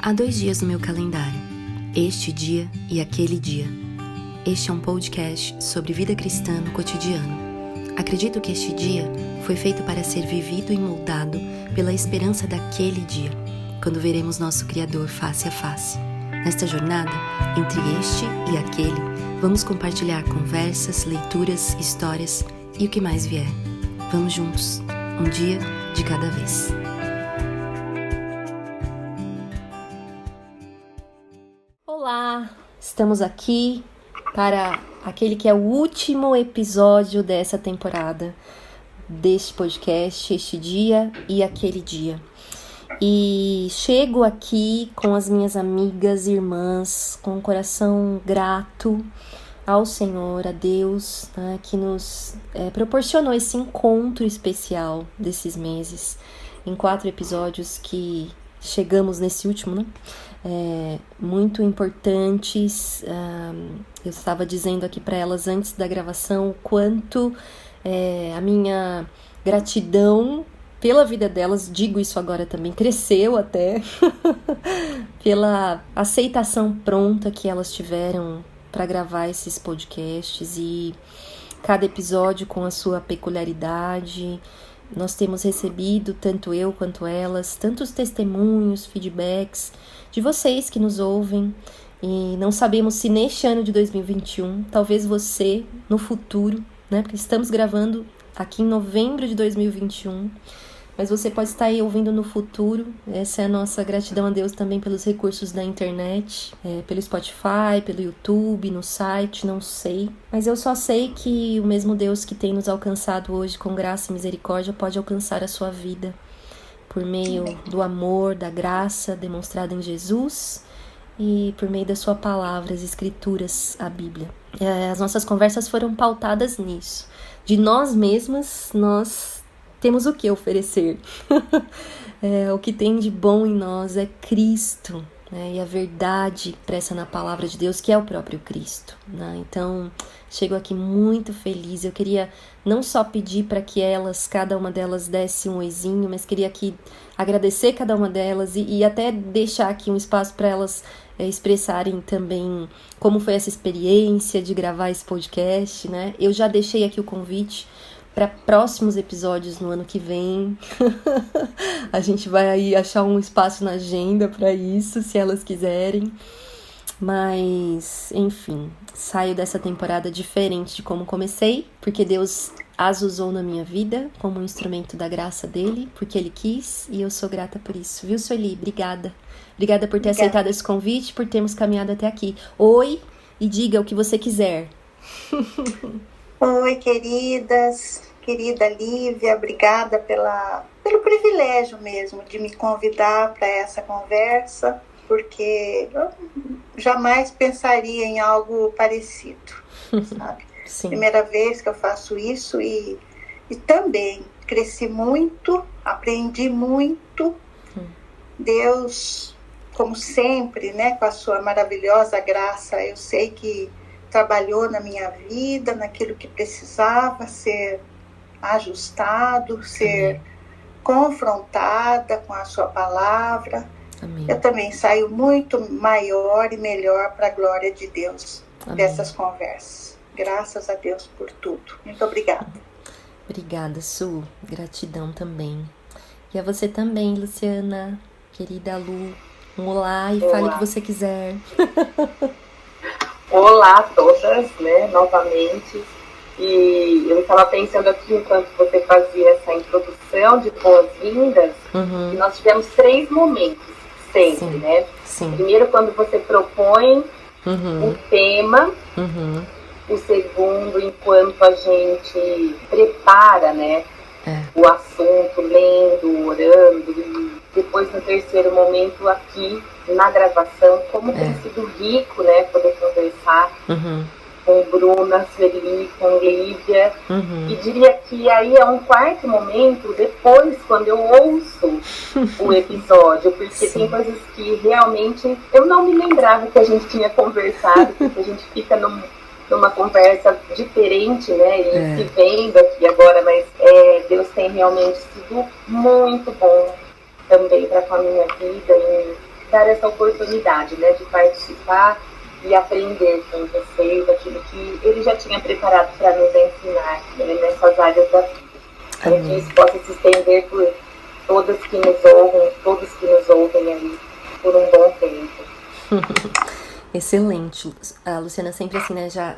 Há 2 dias no meu calendário, este dia e aquele dia. Este é um podcast sobre vida cristã no cotidiano. Acredito que este dia foi feito para ser vivido e moldado pela esperança daquele dia, quando veremos nosso Criador face a face. Nesta jornada, entre este e aquele, vamos compartilhar conversas, leituras, histórias e o que mais vier. Vamos juntos, um dia de cada vez. Olá, estamos aqui para aquele que é o último episódio dessa temporada, deste podcast, este dia e aquele dia. E chego aqui com as minhas amigas e irmãs, com o coração grato ao Senhor, a Deus, né, que nos proporcionou esse encontro especial desses meses, em 4 episódios que chegamos nesse último, né? Muito importantes. Eu estava dizendo aqui para elas antes da gravação o quanto a minha gratidão pela vida delas, digo isso agora também, cresceu até, pela aceitação pronta que elas tiveram para gravar esses podcasts, e cada episódio com a sua peculiaridade. Nós temos recebido, tanto eu quanto elas, tantos testemunhos, feedbacks de vocês que nos ouvem, e não sabemos se neste ano de 2021, talvez você no futuro, né? Porque estamos gravando aqui em novembro de 2021, mas você pode estar aí ouvindo no futuro. Essa é a nossa gratidão a Deus também pelos recursos da internet, pelo Spotify, pelo YouTube, no site, não sei. Mas eu só sei que o mesmo Deus que tem nos alcançado hoje com graça e misericórdia pode alcançar a sua vida por meio do amor, da graça demonstrada em Jesus e por meio da sua palavra, as Escrituras, a Bíblia. As nossas conversas foram pautadas nisso. De nós mesmas, nós temos o que oferecer. O que tem de bom em nós é Cristo, né? E a verdade expressa na palavra de Deus, que é o próprio Cristo, né? Então, chego aqui muito feliz. Eu queria não só pedir para que elas, cada uma delas, desse um oizinho, mas queria aqui agradecer cada uma delas e até deixar aqui um espaço para elas expressarem também como foi essa experiência de gravar esse podcast, né? Eu já deixei aqui o convite para próximos episódios no ano que vem. A gente vai aí achar um espaço na agenda para isso, se elas quiserem. Mas, enfim, saio dessa temporada diferente de como comecei, porque Deus as usou na minha vida como um instrumento da graça dele, porque ele quis, e eu sou grata por isso. Viu, Sueli? Obrigada. Obrigada por ter aceitado esse convite, por termos caminhado até aqui. Oi, e diga o que você quiser. Oi, queridas, querida Lívia, obrigada pelo privilégio mesmo de me convidar para essa conversa, porque eu jamais pensaria em algo parecido, sabe? Sim. Primeira vez que eu faço isso e também cresci muito, aprendi muito. Deus, como sempre, né, com a sua maravilhosa graça, eu sei que trabalhou na minha vida, naquilo que precisava ser ajustado, ser confrontada com a sua palavra. Amém. Eu também saio muito maior e melhor para a glória de Deus. Amém. Dessas conversas. Graças a Deus por tudo. Muito obrigada. Obrigada, Su. Gratidão também. E a você também, Luciana, querida Lu. Um olá e fale o que você quiser. Olá a todas, né, novamente. E eu estava pensando aqui, enquanto você fazia essa introdução de boas-vindas, que nós tivemos 3 momentos, sempre, sim, né? Sim. Primeiro, quando você propõe o tema. O segundo, enquanto a gente prepara, né, o assunto, lendo, orando. E depois, no terceiro momento, aqui na gravação, como tem sido rico, né, poder conversar com Bruna, Sueli, com Lívia. E diria que aí é um quarto momento, depois, quando eu ouço o episódio, porque sim, tem coisas que realmente eu não me lembrava que a gente tinha conversado, porque a gente fica numa conversa diferente, né, e se vendo aqui agora, mas Deus tem realmente sido muito bom também para com a minha vida, dar essa oportunidade, né, de participar e aprender com vocês aquilo que ele já tinha preparado para nos ensinar, né, nessas áreas da vida. Que isso possa se estender por todos que nos ouvem aí por um bom tempo. Excelente. A Luciana sempre assim, né, já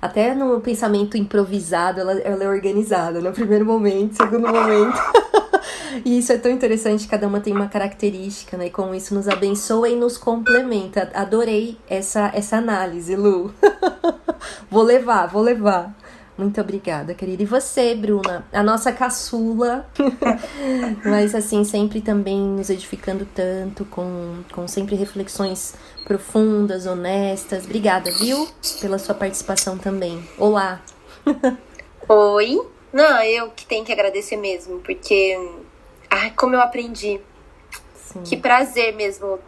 até no pensamento improvisado, ela é organizada, no primeiro momento, segundo momento. E isso é tão interessante, cada uma tem uma característica, né, e como isso nos abençoa e nos complementa. Adorei essa análise, Lu. Vou levar. Muito obrigada, querida. E você, Bruna? A nossa caçula. Mas, assim, sempre também nos edificando tanto, com sempre reflexões profundas, honestas. Obrigada, viu? Pela sua participação também. Olá. Oi. Não, eu que tenho que agradecer mesmo, porque... Ai, como eu aprendi. Sim. Que prazer mesmo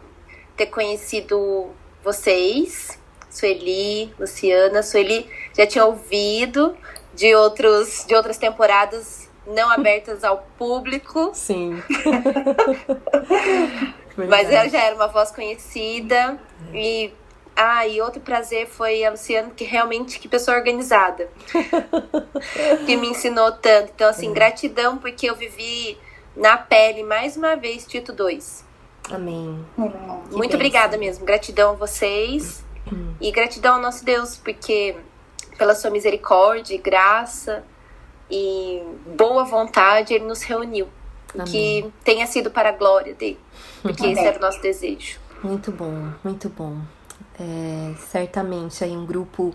ter conhecido vocês, Sueli, Luciana. Sueli já tinha ouvido de outras temporadas não abertas ao público. Sim. Mas ela já era uma voz conhecida. E outro prazer foi a Luciana, que pessoa organizada. Que me ensinou tanto. Então, assim, gratidão, porque eu vivi na pele, mais uma vez, Tito 2. Amém. Muito obrigada mesmo. Gratidão a vocês. E gratidão ao nosso Deus, porque pela sua misericórdia, graça e boa vontade, Ele nos reuniu. Amém. Que tenha sido para a glória dele. Porque esse era o nosso desejo. Muito bom, muito bom. Certamente aí um grupo...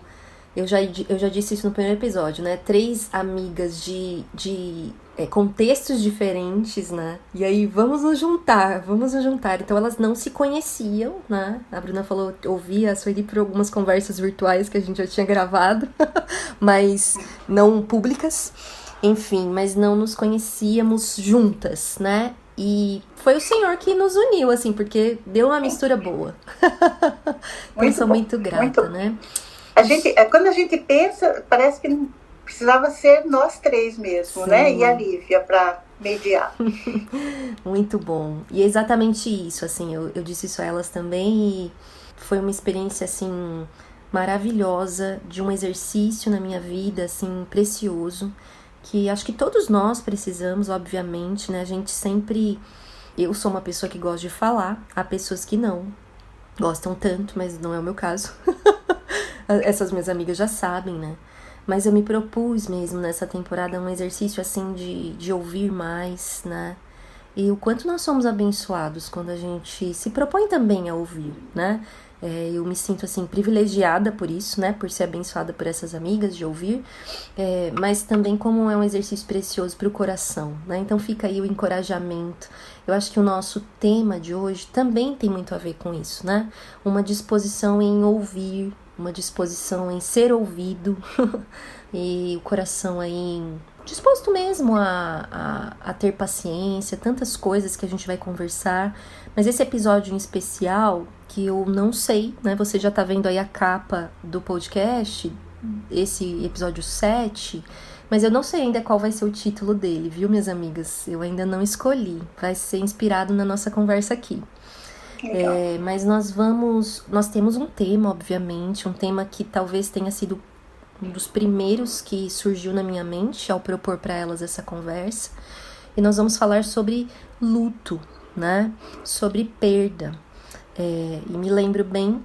Eu já disse isso no primeiro episódio, né? 3 amigas de contextos diferentes, né? E aí, vamos nos juntar. Então, elas não se conheciam, né? A Bruna falou, ouvia a Sueli por algumas conversas virtuais que a gente já tinha gravado, mas não públicas. Enfim, mas não nos conhecíamos juntas, né? E foi o Senhor que nos uniu, assim, porque deu uma mistura boa. Então, sou muito grata, né? Quando a gente pensa, parece que precisava ser nós 3 mesmo, Sim. né? E a Lívia para mediar. Muito bom. E é exatamente isso, assim, eu disse isso a elas também e foi uma experiência, assim, maravilhosa, de um exercício na minha vida, assim, precioso, que acho que todos nós precisamos, obviamente, né? A gente sempre... Eu sou uma pessoa que gosta de falar, há pessoas que não gostam tanto, mas não é o meu caso. Essas minhas amigas já sabem, né? Mas eu me propus mesmo nessa temporada um exercício assim de ouvir mais, né? E o quanto nós somos abençoados quando a gente se propõe também a ouvir, né? Eu me sinto assim privilegiada por isso, né? Por ser abençoada por essas amigas de ouvir, mas também como é um exercício precioso para o coração, né? Então fica aí o encorajamento. Eu acho que o nosso tema de hoje também tem muito a ver com isso, né? Uma disposição em ouvir, uma disposição em ser ouvido e o coração aí disposto mesmo a ter paciência, tantas coisas que a gente vai conversar. Mas esse episódio em especial, que eu não sei, né? Você já tá vendo aí a capa do podcast, esse episódio 7, mas eu não sei ainda qual vai ser o título dele, viu, minhas amigas? Eu ainda não escolhi, vai ser inspirado na nossa conversa aqui. Mas nós temos um tema, obviamente, um tema que talvez tenha sido um dos primeiros que surgiu na minha mente ao propor para elas essa conversa. E nós vamos falar sobre luto, né? Sobre perda. E me lembro bem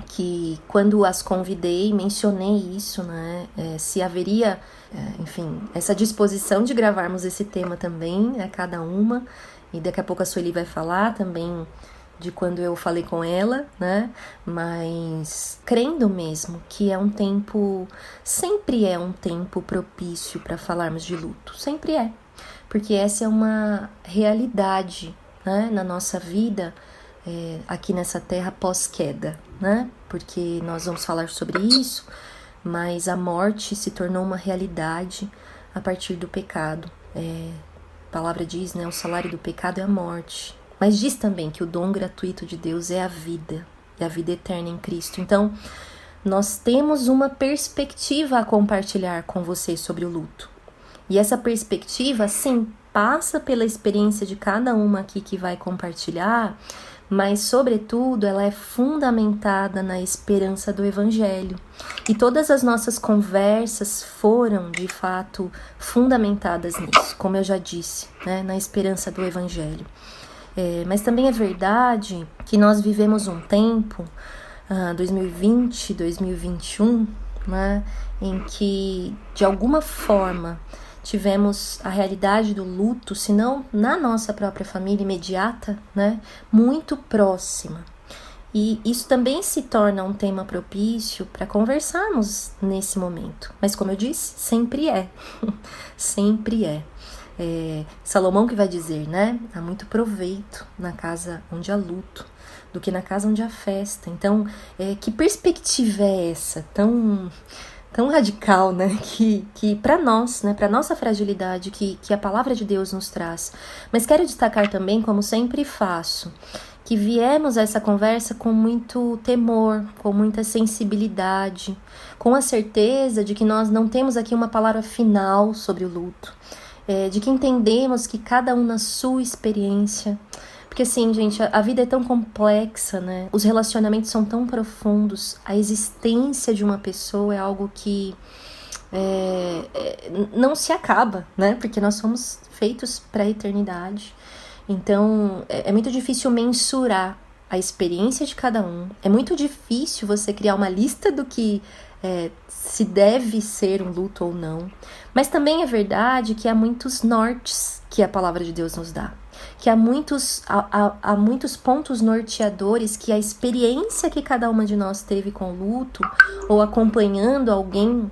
que quando as convidei, mencionei isso, né? Se haveria, enfim, essa disposição de gravarmos esse tema também, cada uma. E daqui a pouco a Sueli vai falar também de quando eu falei com ela, né? Mas crendo mesmo que sempre é um tempo propício para falarmos de luto. Sempre é. Porque essa é uma realidade, né? Na nossa vida, aqui nessa terra pós-queda, né? Porque nós vamos falar sobre isso, mas a morte se tornou uma realidade a partir do pecado. A palavra diz, né? O salário do pecado é a morte. Mas diz também que o dom gratuito de Deus é a vida eterna em Cristo. Então, nós temos uma perspectiva a compartilhar com vocês sobre o luto. E essa perspectiva, sim, passa pela experiência de cada uma aqui que vai compartilhar, mas, sobretudo, ela é fundamentada na esperança do Evangelho. E todas as nossas conversas foram, de fato, fundamentadas nisso, como eu já disse, né, na esperança do Evangelho. Mas também é verdade que nós vivemos um tempo, 2020, 2021, né, em que, de alguma forma, tivemos a realidade do luto, se não na nossa própria família imediata, né, muito próxima. E isso também se torna um tema propício para conversarmos nesse momento. Mas, como eu disse, sempre é. Sempre é. Salomão que vai dizer, né? Há muito proveito na casa onde há luto do que na casa onde há festa. Então, que perspectiva é essa? Tão radical, né? Que para nós, né? Para nossa fragilidade, que a palavra de Deus nos traz. Mas quero destacar também, como sempre faço, que viemos a essa conversa com muito temor, com muita sensibilidade, com a certeza de que nós não temos aqui uma palavra final sobre o luto, de que entendemos que cada um na sua experiência, porque assim, gente, a vida é tão complexa, né? Os relacionamentos são tão profundos, a existência de uma pessoa é algo que não se acaba, né? Porque nós somos feitos para a eternidade. Então, é muito difícil mensurar a experiência de cada um. É muito difícil você criar uma lista do que se deve ser um luto ou não. Mas também é verdade que há muitos nortes que a palavra de Deus nos dá. Que há muitos pontos norteadores que a experiência que cada uma de nós teve com o luto, ou acompanhando alguém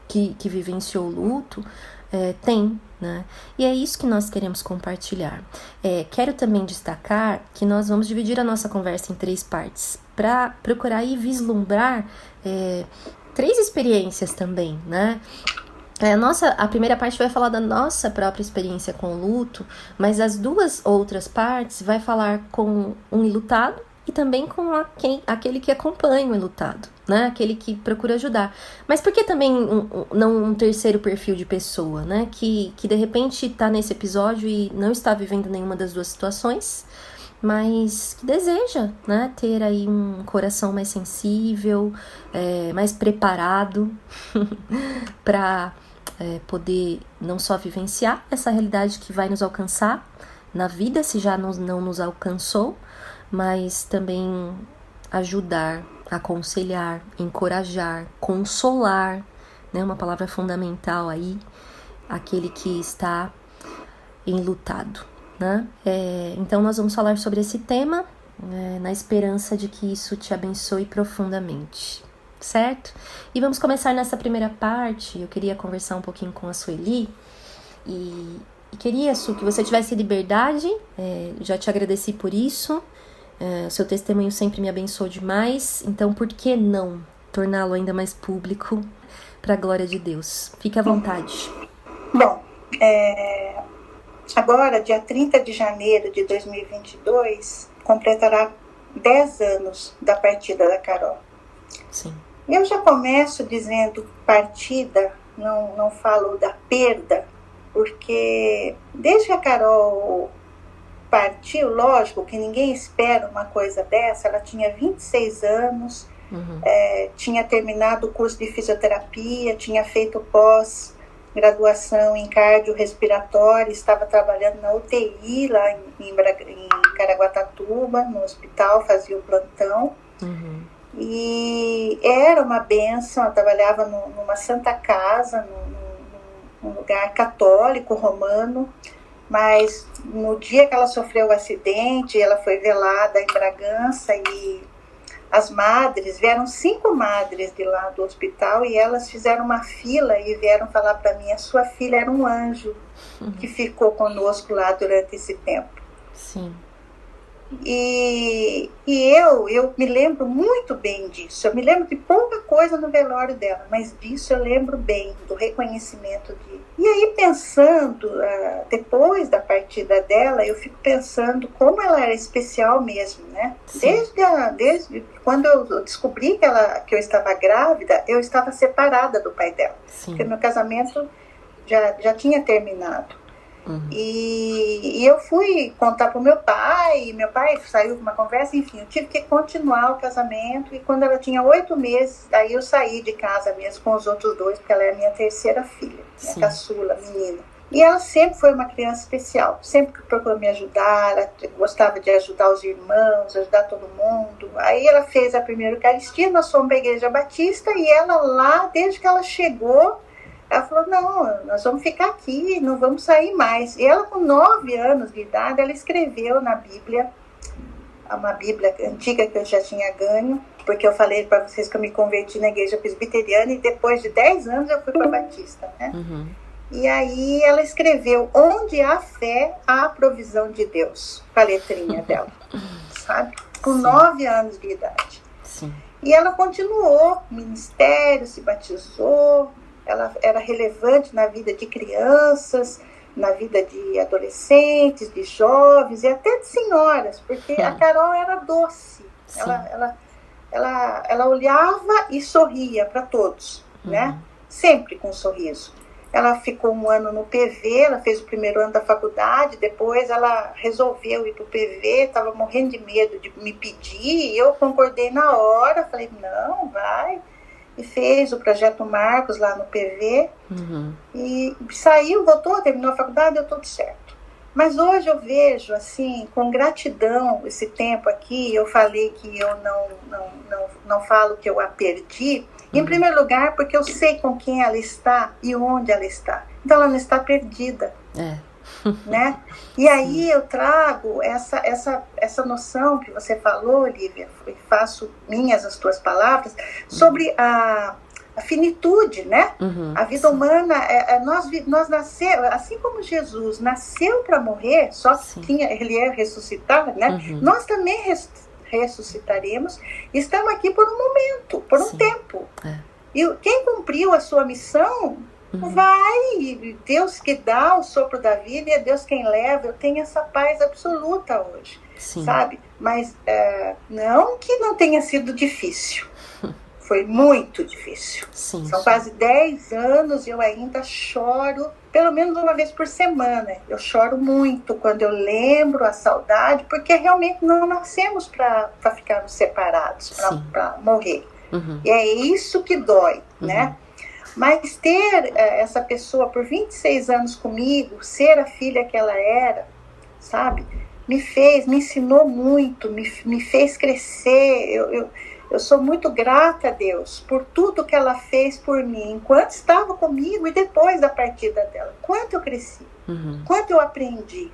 que vivenciou o luto, tem, né? E é isso que nós queremos compartilhar. Quero também destacar que nós vamos dividir a nossa conversa em 3 partes, para procurar e vislumbrar 3 experiências também, né? A primeira parte vai falar da nossa própria experiência com o luto, mas as 2 outras partes vai falar com um enlutado e também com aquele que acompanha o enlutado, né? Aquele que procura ajudar. Mas por que também não um terceiro perfil de pessoa, né? Que de repente está nesse episódio e não está vivendo nenhuma das 2 situações, mas que deseja, né, ter aí um coração mais sensível, mais preparado para poder não só vivenciar essa realidade que vai nos alcançar na vida, se já não nos alcançou, mas também ajudar, aconselhar, encorajar, consolar, né, uma palavra fundamental aí, aquele que está enlutado, né? Então nós vamos falar sobre esse tema, na esperança de que isso te abençoe profundamente, certo? E vamos começar nessa primeira parte. Eu queria conversar um pouquinho com a Sueli e queria, Su, que você tivesse liberdade, já te agradeci por isso, seu testemunho sempre me abençoou demais, então por que não torná-lo ainda mais público para a glória de Deus? Fique à vontade. Bom, agora, dia 30 de janeiro de 2022, completará 10 anos da partida da Carol. Sim. Eu já começo dizendo partida, não falo da perda, porque desde que a Carol partiu, lógico que ninguém espera uma coisa dessa, ela tinha 26 anos, tinha terminado o curso de fisioterapia, tinha feito pós-graduação em cardiorrespiratório, estava trabalhando na UTI lá em Caraguatatuba, no hospital, fazia o plantão. E era uma bênção, ela trabalhava numa santa casa, num lugar católico, romano, mas no dia que ela sofreu o acidente, ela foi velada em Bragança e as madres, vieram 5 madres de lá do hospital e elas fizeram uma fila e vieram falar para mim, a sua filha era um anjo que ficou conosco lá durante esse tempo. Sim. E eu me lembro muito bem disso. Eu me lembro de pouca coisa no velório dela, mas disso eu lembro bem, do reconhecimento de... E aí pensando, depois da partida dela, eu fico pensando como ela era especial mesmo, né? Desde quando eu descobri que eu estava grávida, eu estava separada do pai dela. Sim. Porque meu casamento já tinha terminado. E eu fui contar pro meu pai saiu de uma conversa, enfim, eu tive que continuar o casamento, e quando ela tinha 8 meses, aí eu saí de casa mesmo com os outros 2, porque ela é a minha terceira filha, minha caçula, menina. E ela sempre foi uma criança especial, sempre procurou me ajudar, ela gostava de ajudar os irmãos, ajudar todo mundo. Aí ela fez a primeira Eucaristia, nós fomos para a Igreja Batista, e ela lá, desde que ela chegou, ela falou, não, nós vamos ficar aqui, não vamos sair mais. E ela, com 9 anos de idade, ela escreveu na Bíblia, uma Bíblia antiga que eu já tinha ganho, porque eu falei para vocês que eu me converti na Igreja Presbiteriana, e depois de 10 anos eu fui para a Batista, né? E aí ela escreveu, onde há fé, há a provisão de Deus, com a letrinha dela, sabe? Com 9 anos de idade. Sim. E ela continuou, ministério, se batizou, ela era relevante na vida de crianças, na vida de adolescentes, de jovens e até de senhoras, porque a Carol era doce. Ela olhava e sorria para todos, né? Sempre com um sorriso. Ela ficou 1 ano no PV, ela fez o primeiro ano da faculdade, depois ela resolveu ir para o PV, estava morrendo de medo de me pedir, e eu concordei na hora, falei, não, vai. E fez o Projeto Marcos lá no PV, e saiu, voltou, terminou a faculdade, deu tudo certo. Mas hoje eu vejo, assim, com gratidão, esse tempo aqui, eu falei que eu não falo que eu a perdi, em primeiro lugar, porque eu sei com quem ela está e onde ela está. Então ela não está perdida. Né? E aí eu trago essa noção que você falou, Lívia, e faço minhas as tuas palavras, sobre a finitude, né? A vida humana, nós nascemos, assim como Jesus nasceu para morrer, só que ele ia ressuscitar, né? Nós também ressuscitaremos, estamos aqui por um momento, por um tempo. E quem cumpriu a sua missão vai, Deus que dá o sopro da vida, e é Deus quem leva. Eu tenho essa paz absoluta hoje, sabe? Mas não que não tenha sido difícil, foi muito difícil. São quase 10 anos e eu ainda choro, pelo menos uma vez por semana. Eu choro muito quando eu lembro a saudade, porque realmente não nascemos para ficarmos separados, para morrer. E é isso que dói, né? Mas ter essa pessoa por 26 anos comigo, ser a filha que ela era, sabe? Me ensinou muito, me fez crescer. Eu sou muito grata a Deus por tudo que ela fez por mim, enquanto estava comigo e depois da partida dela. Quanto eu cresci, quanto eu aprendi,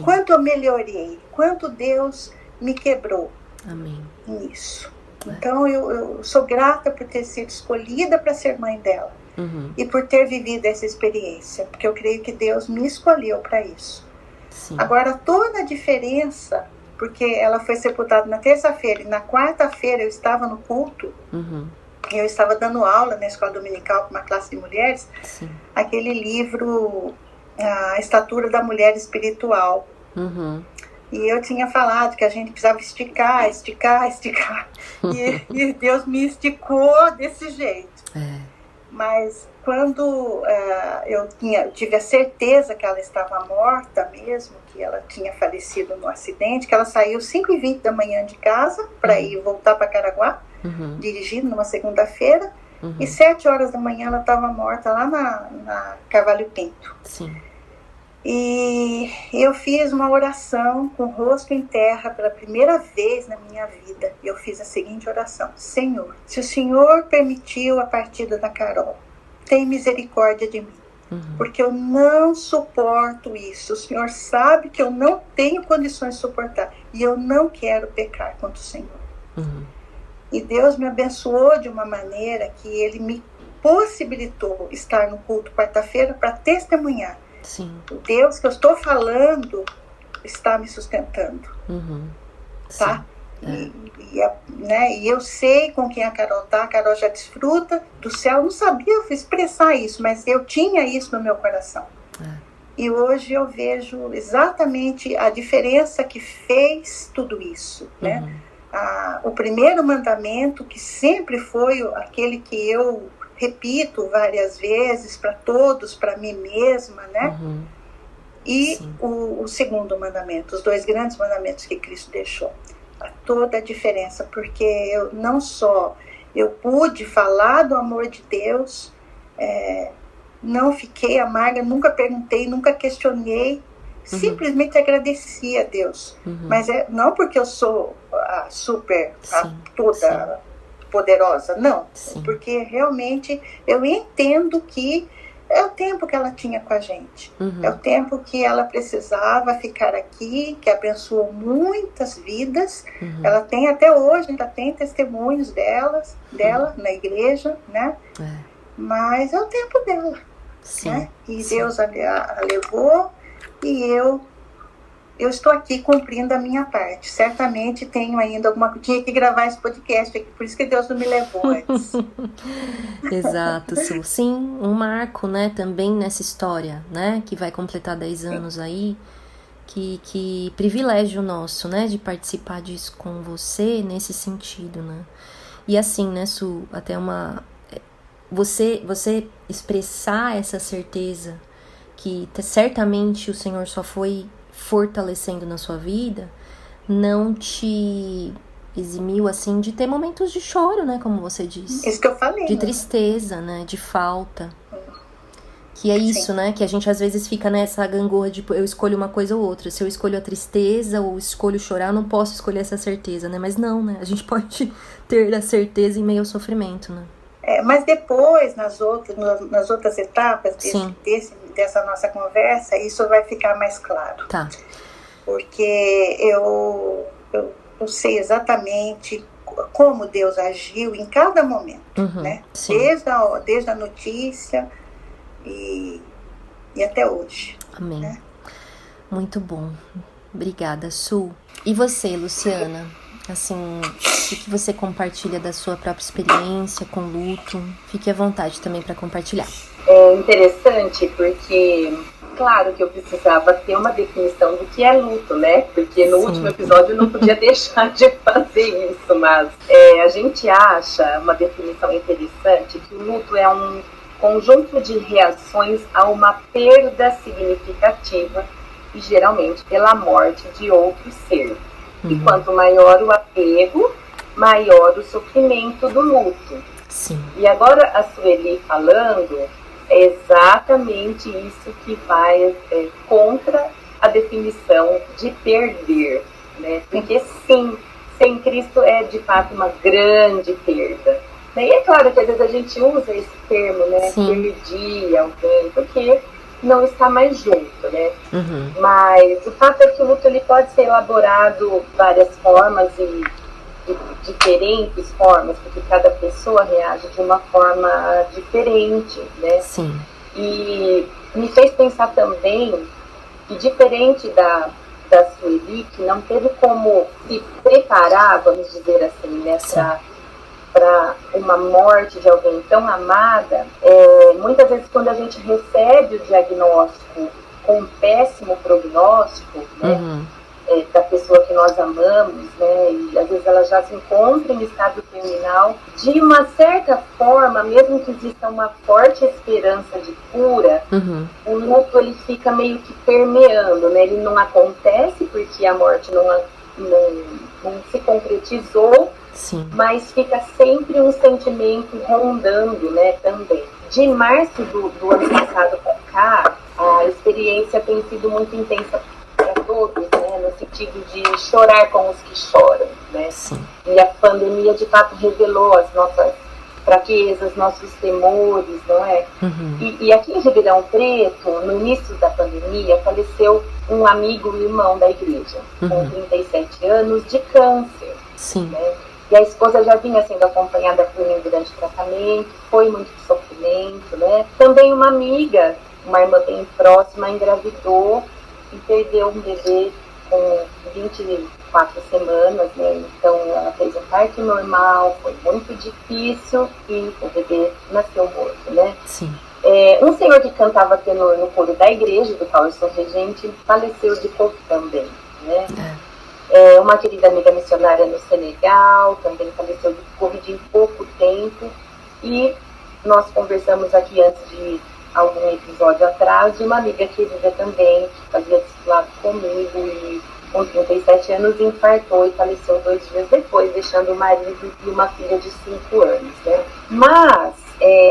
quanto eu melhorei, quanto Deus me quebrou. Amém. Nisso. Então eu sou grata por ter sido escolhida para ser mãe dela e por ter vivido essa experiência, porque eu creio que Deus me escolheu para isso. Agora, toda a diferença, porque ela foi sepultada na terça-feira e na quarta-feira eu estava no culto, eu estava dando aula na escola dominical para uma classe de mulheres, aquele livro, A Estatura da Mulher Espiritual. E eu tinha falado que a gente precisava esticar. E Deus me esticou desse jeito. Mas quando eu tive a certeza que ela estava morta mesmo, que ela tinha falecido no acidente, que ela saiu 5h20 da manhã de casa para ir voltar para Caraguá, dirigindo numa segunda-feira, e 7 horas da manhã ela estava morta lá na Carvalho Pinto. E eu fiz uma oração com o rosto em terra pela primeira vez na minha vida. Eu fiz a seguinte oração: Senhor, se o Senhor permitiu a partida da Carol, tem misericórdia de mim, porque eu não suporto isso. O Senhor sabe que eu não tenho condições de suportar, e eu não quero pecar contra o Senhor. E Deus me abençoou de uma maneira que Ele me possibilitou estar no culto quarta-feira para testemunhar. O Deus que eu estou falando está me sustentando, tá? E eu sei com quem a Carol tá. A Carol já desfruta do céu. Eu não sabia expressar isso, mas eu tinha isso no meu coração. E hoje eu vejo exatamente a diferença que fez tudo isso, né? O primeiro mandamento, que sempre foi aquele que eu repito várias vezes para todos, para mim mesma, né? E o segundo mandamento, os 2 grandes mandamentos que Cristo deixou. Há toda a diferença, porque eu não só eu pude falar do amor de Deus, não fiquei amarga, nunca perguntei, nunca questionei, simplesmente agradeci a Deus. Mas não porque eu sou toda poderosa, não. Porque realmente eu entendo que é o tempo que ela tinha com a gente. É o tempo que ela precisava ficar aqui, que abençoou muitas vidas. Ela tem até hoje, ainda tem testemunhos dela na igreja, né? Mas é o tempo dela. Né? E Deus a levou, e eu estou aqui cumprindo a minha parte. Certamente tenho ainda tinha que gravar esse podcast aqui, por isso que Deus não me levou antes. Exato, Su. Sim, um marco, né, também nessa história, né, que vai completar 10 anos aí, que privilégio nosso, né, de participar disso com você nesse sentido, né. E assim, né, Su, até você expressar essa certeza que certamente o Senhor só foi fortalecendo na sua vida, não te eximiu, assim, de ter momentos de choro, né, como você disse. Isso que eu falei. De tristeza, né, de falta. Que é isso, né, que a gente às vezes fica nessa gangorra de eu escolho uma coisa ou outra. Se eu escolho a tristeza ou escolho chorar, eu não posso escolher essa certeza, né, mas não, né, a gente pode ter a certeza em meio ao sofrimento, né. Mas depois, nas outras etapas dessa nossa conversa, isso vai ficar mais claro. Tá. Porque eu sei exatamente como Deus agiu em cada momento, né? Desde a notícia e até hoje. Amém. Né? Muito bom. Obrigada, Su. E você, Luciana? Assim, o que você compartilha da sua própria experiência com luto? Fique à vontade também para compartilhar. É interessante porque, claro que eu precisava ter uma definição do que é luto, né? Porque no último episódio eu não podia deixar de fazer isso, mas a gente acha uma definição interessante que o luto é um conjunto de reações a uma perda significativa e geralmente pela morte de outro ser. E quanto maior o apego, maior o sofrimento do luto. Sim. E agora a Sueli falando, é exatamente isso que vai contra a definição de perder, né? Porque sim, sem Cristo é de fato uma grande perda. E é claro que às vezes a gente usa esse termo, né? Perdi alguém, porque não está mais junto, né? Mas o fato é que o luto ele pode ser elaborado de várias formas e de diferentes formas, porque cada pessoa reage de uma forma diferente, né? Sim. E me fez pensar também que, diferente da Sueli, que não teve como se preparar, vamos dizer assim, né, para uma morte de alguém tão amada, muitas vezes quando a gente recebe o diagnóstico com um péssimo prognóstico, né, da pessoa que nós amamos, né, e às vezes ela já se encontra em estado terminal, de uma certa forma, mesmo que exista uma forte esperança de cura, o luto ele fica meio que permeando, né, ele não acontece porque a morte não se concretizou. Sim. Mas fica sempre um sentimento rondando, né, também. De março do ano passado para cá, a experiência tem sido muito intensa para todos, né, no sentido de chorar com os que choram, né. Sim. E a pandemia, de fato, revelou as nossas fraquezas, nossos temores, não é? E aqui em Ribeirão Preto, no início da pandemia, faleceu um amigo e irmão da igreja, com 37 anos, de câncer. Sim. Né? E a esposa já vinha sendo acompanhada por mim durante o tratamento, foi muito sofrimento, né? Também uma amiga, uma irmã bem próxima, engravidou e perdeu um bebê com 24 semanas, né? Então ela fez um parto normal, foi muito difícil e o bebê nasceu morto, né? Sim. Um senhor que cantava tenor no coro da igreja, do qual eu sou regente, faleceu de Covid também, né? Uma querida amiga missionária no Senegal também faleceu de Covid em pouco tempo. E nós conversamos aqui antes de algum episódio atrás, de uma amiga querida também, que fazia discipulado comigo e com 37 anos infartou e faleceu 2 dias depois, deixando o marido e uma filha de 5 anos, né? Mas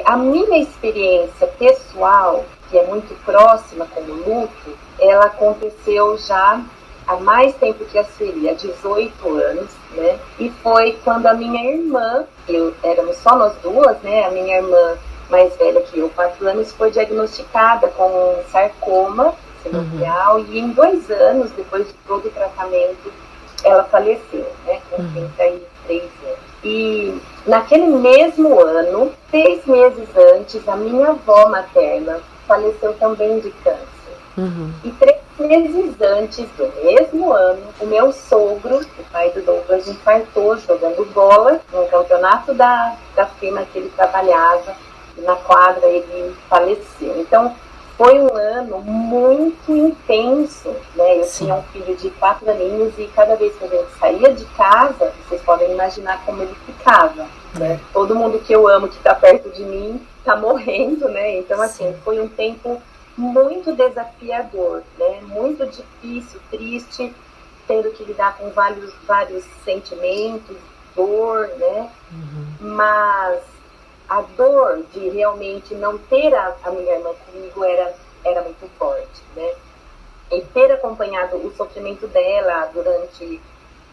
a minha experiência pessoal, que é muito próxima com o luto, ela aconteceu já há mais tempo que a Sueli, há 18 anos, né? E foi quando a minha irmã, éramos só nós duas, né? A minha irmã mais velha que eu, 4 anos, foi diagnosticada com sarcoma sinovial, e em 2 anos, depois de todo o tratamento, ela faleceu, né? Com 33 anos. E naquele mesmo ano, 6 meses antes, a minha avó materna faleceu também de câncer. E 3 meses antes do mesmo ano, o meu sogro, o pai do Douglas, infartou jogando bola no campeonato da firma que ele trabalhava. E na quadra ele faleceu. Então, foi um ano muito intenso, né? Eu tinha um filho de 4 aninhos e cada vez que a gente saía de casa, vocês podem imaginar como ele ficava, né? Todo mundo que eu amo, que está perto de mim, está morrendo, né? Então, assim, foi um tempo muito desafiador, né? Muito difícil, triste, tendo que lidar com vários sentimentos, dor, né? Mas a dor de realmente não ter a minha irmã comigo era muito forte, né? E ter acompanhado o sofrimento dela durante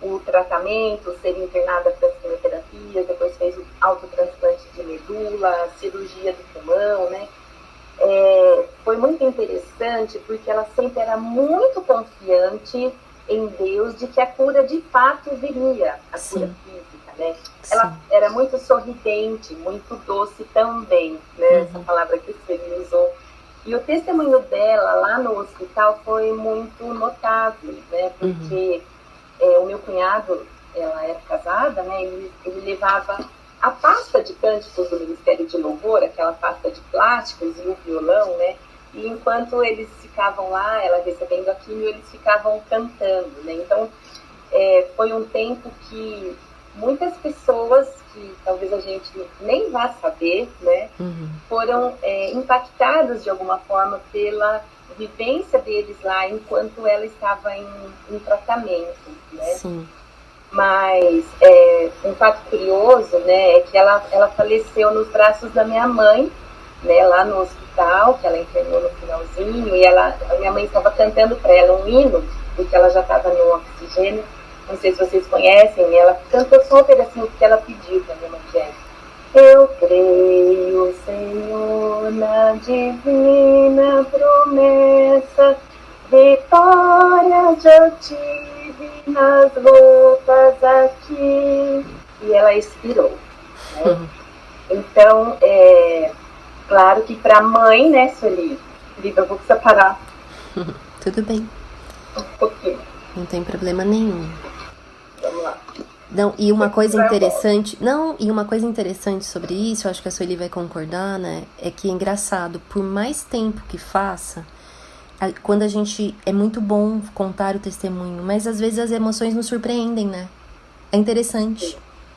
o tratamento, ser internada para as quimioterapias, depois fez o autotransplante de medula, cirurgia do pulmão, né? Foi muito interessante porque ela sempre era muito confiante em Deus de que a cura de fato viria, a cura física, né? Ela era muito sorridente, muito doce também, né? Essa palavra que você usou. E o testemunho dela lá no hospital foi muito notável, né? Porque o meu cunhado, ela era casada, né? Ele levava a pasta de cânticos do Ministério de Louvor, aquela pasta de plásticos e o violão, né? E enquanto eles ficavam lá, ela recebendo a quimio, eles ficavam cantando, né? Então, foi um tempo que muitas pessoas, que talvez a gente nem vá saber, né? Foram impactadas de alguma forma pela vivência deles lá, enquanto ela estava em tratamento, né? Sim. Mas um fato curioso, né, é que ela faleceu nos braços da minha mãe, né, lá no hospital, que ela internou no finalzinho, e a minha mãe estava cantando para ela um hino, porque ela já estava no oxigênio. Não sei se vocês conhecem, e ela cantou só um pedacinho que ela pediu para minha mãe, que é: eu creio, Senhor, na divina promessa, vitória já tive nas lutas aqui. E ela expirou, né? Então, claro que para a mãe, né, Sueli? Viva, eu vou separar. Tudo bem. Um pouquinho. Não tem problema nenhum. Vamos lá. Não, e uma coisa interessante sobre isso, eu acho que a Sueli vai concordar, né? É que é engraçado, por mais tempo que faça, quando a gente... É muito bom contar o testemunho, mas às vezes as emoções nos surpreendem, né? É interessante. Sim.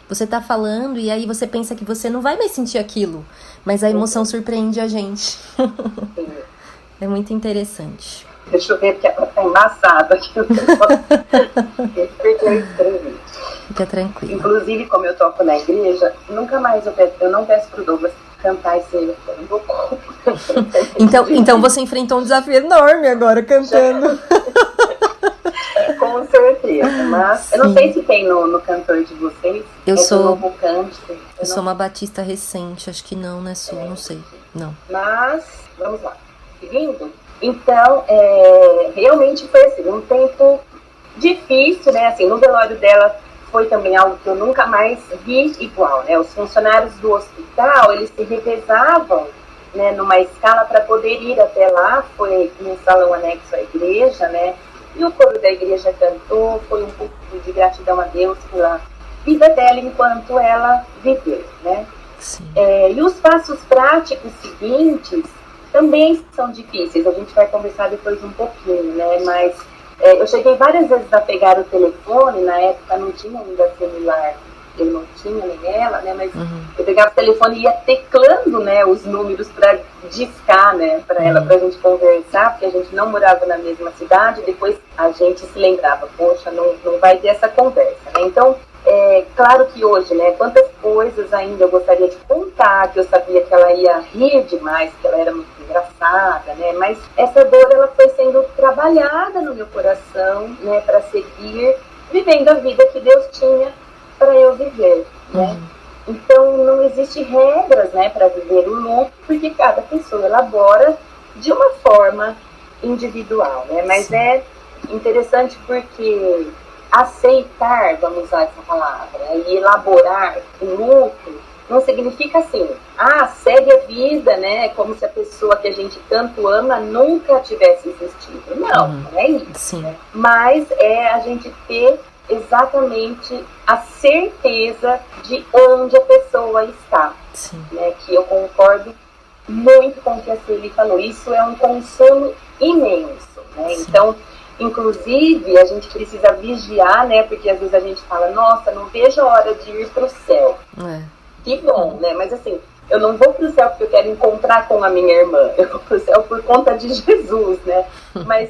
Você tá falando e aí você pensa que você não vai mais sentir aquilo, mas a emoção surpreende a gente. É muito interessante. Deixa eu ver, porque ela tá embaçada aqui. Fica tranquilo. Inclusive, como eu toco na igreja, nunca mais eu não peço pro Douglas cantar esse eu então você enfrentou um desafio enorme agora cantando. Com certeza, mas sim. Eu não sei se tem no cantor de vocês. Eu sou sou uma batista recente, acho que não, né, Su? Não sei, não. Mas, vamos lá, seguindo. Então, realmente foi assim, um tempo difícil, né, assim, no velório dela foi também algo que eu nunca mais vi igual, né, os funcionários do hospital, eles se revezavam, né, numa escala para poder ir até lá, foi num salão anexo à igreja, né, e o coro da igreja cantou, foi um pouco de gratidão a Deus pela vida dela enquanto ela viveu, né. E os passos práticos seguintes também são difíceis, a gente vai conversar depois um pouquinho, né, mas eu cheguei várias vezes a pegar o telefone, na época não tinha ainda celular, eu não tinha nem ela, né, mas eu pegava o telefone e ia teclando, né, os números para discar, né, para ela, pra gente conversar, porque a gente não morava na mesma cidade, depois a gente se lembrava, poxa, não vai ter essa conversa, né, então, claro que hoje, né, quantas coisas ainda eu gostaria de contar, que eu sabia que ela ia rir demais, que ela era muito engraçada, né, mas essa dor, ela foi sendo trabalhada no meu coração, né, para seguir vivendo a vida que Deus tinha para eu viver, né? Então não existe regras, né, para viver o luto, porque cada pessoa elabora de uma forma individual, né? Mas é interessante porque aceitar, vamos usar essa palavra, e elaborar o luto não significa assim, segue a vida, né, como se a pessoa que a gente tanto ama nunca tivesse existido. Não é isso. Né? Mas é a gente ter exatamente a certeza de onde a pessoa está. Né, que eu concordo muito com o que a Sueli falou. Isso é um consolo imenso. Né? Então, inclusive, a gente precisa vigiar, né, porque às vezes a gente fala, nossa, não vejo a hora de ir para o céu. Que bom, né? Mas assim, eu não vou pro céu porque eu quero encontrar com a minha irmã. Eu vou pro céu por conta de Jesus, né? Mas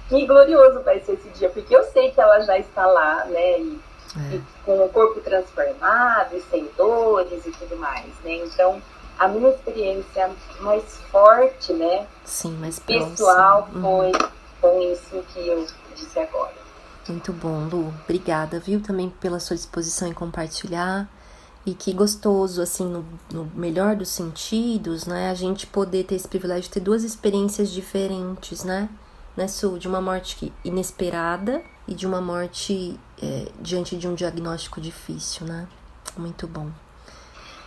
que glorioso vai ser esse dia, porque eu sei que ela já está lá, né? E com o corpo transformado, e sem dores e tudo mais, né? Então, a minha experiência mais forte, né? Sim, mais pessoal foi com isso que eu disse agora. Muito bom, Lu. Obrigada, viu? Também pela sua disposição em compartilhar. E que gostoso, assim, no melhor dos sentidos, né? A gente poder ter esse privilégio de ter duas experiências diferentes, né? Su, de uma morte inesperada e de uma morte diante de um diagnóstico difícil, né? Muito bom.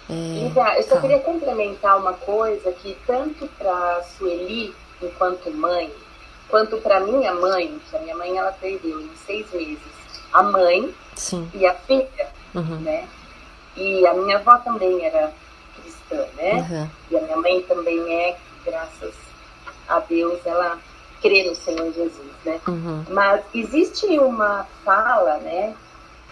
Eu só queria complementar uma coisa que tanto para Sueli, enquanto mãe, quanto para minha mãe, que a minha mãe ela perdeu em 6 meses a mãe e a filha, né? E a minha avó também era cristã, né? E a minha mãe também graças a Deus, ela crê no Senhor Jesus, né? Mas existe uma fala, né?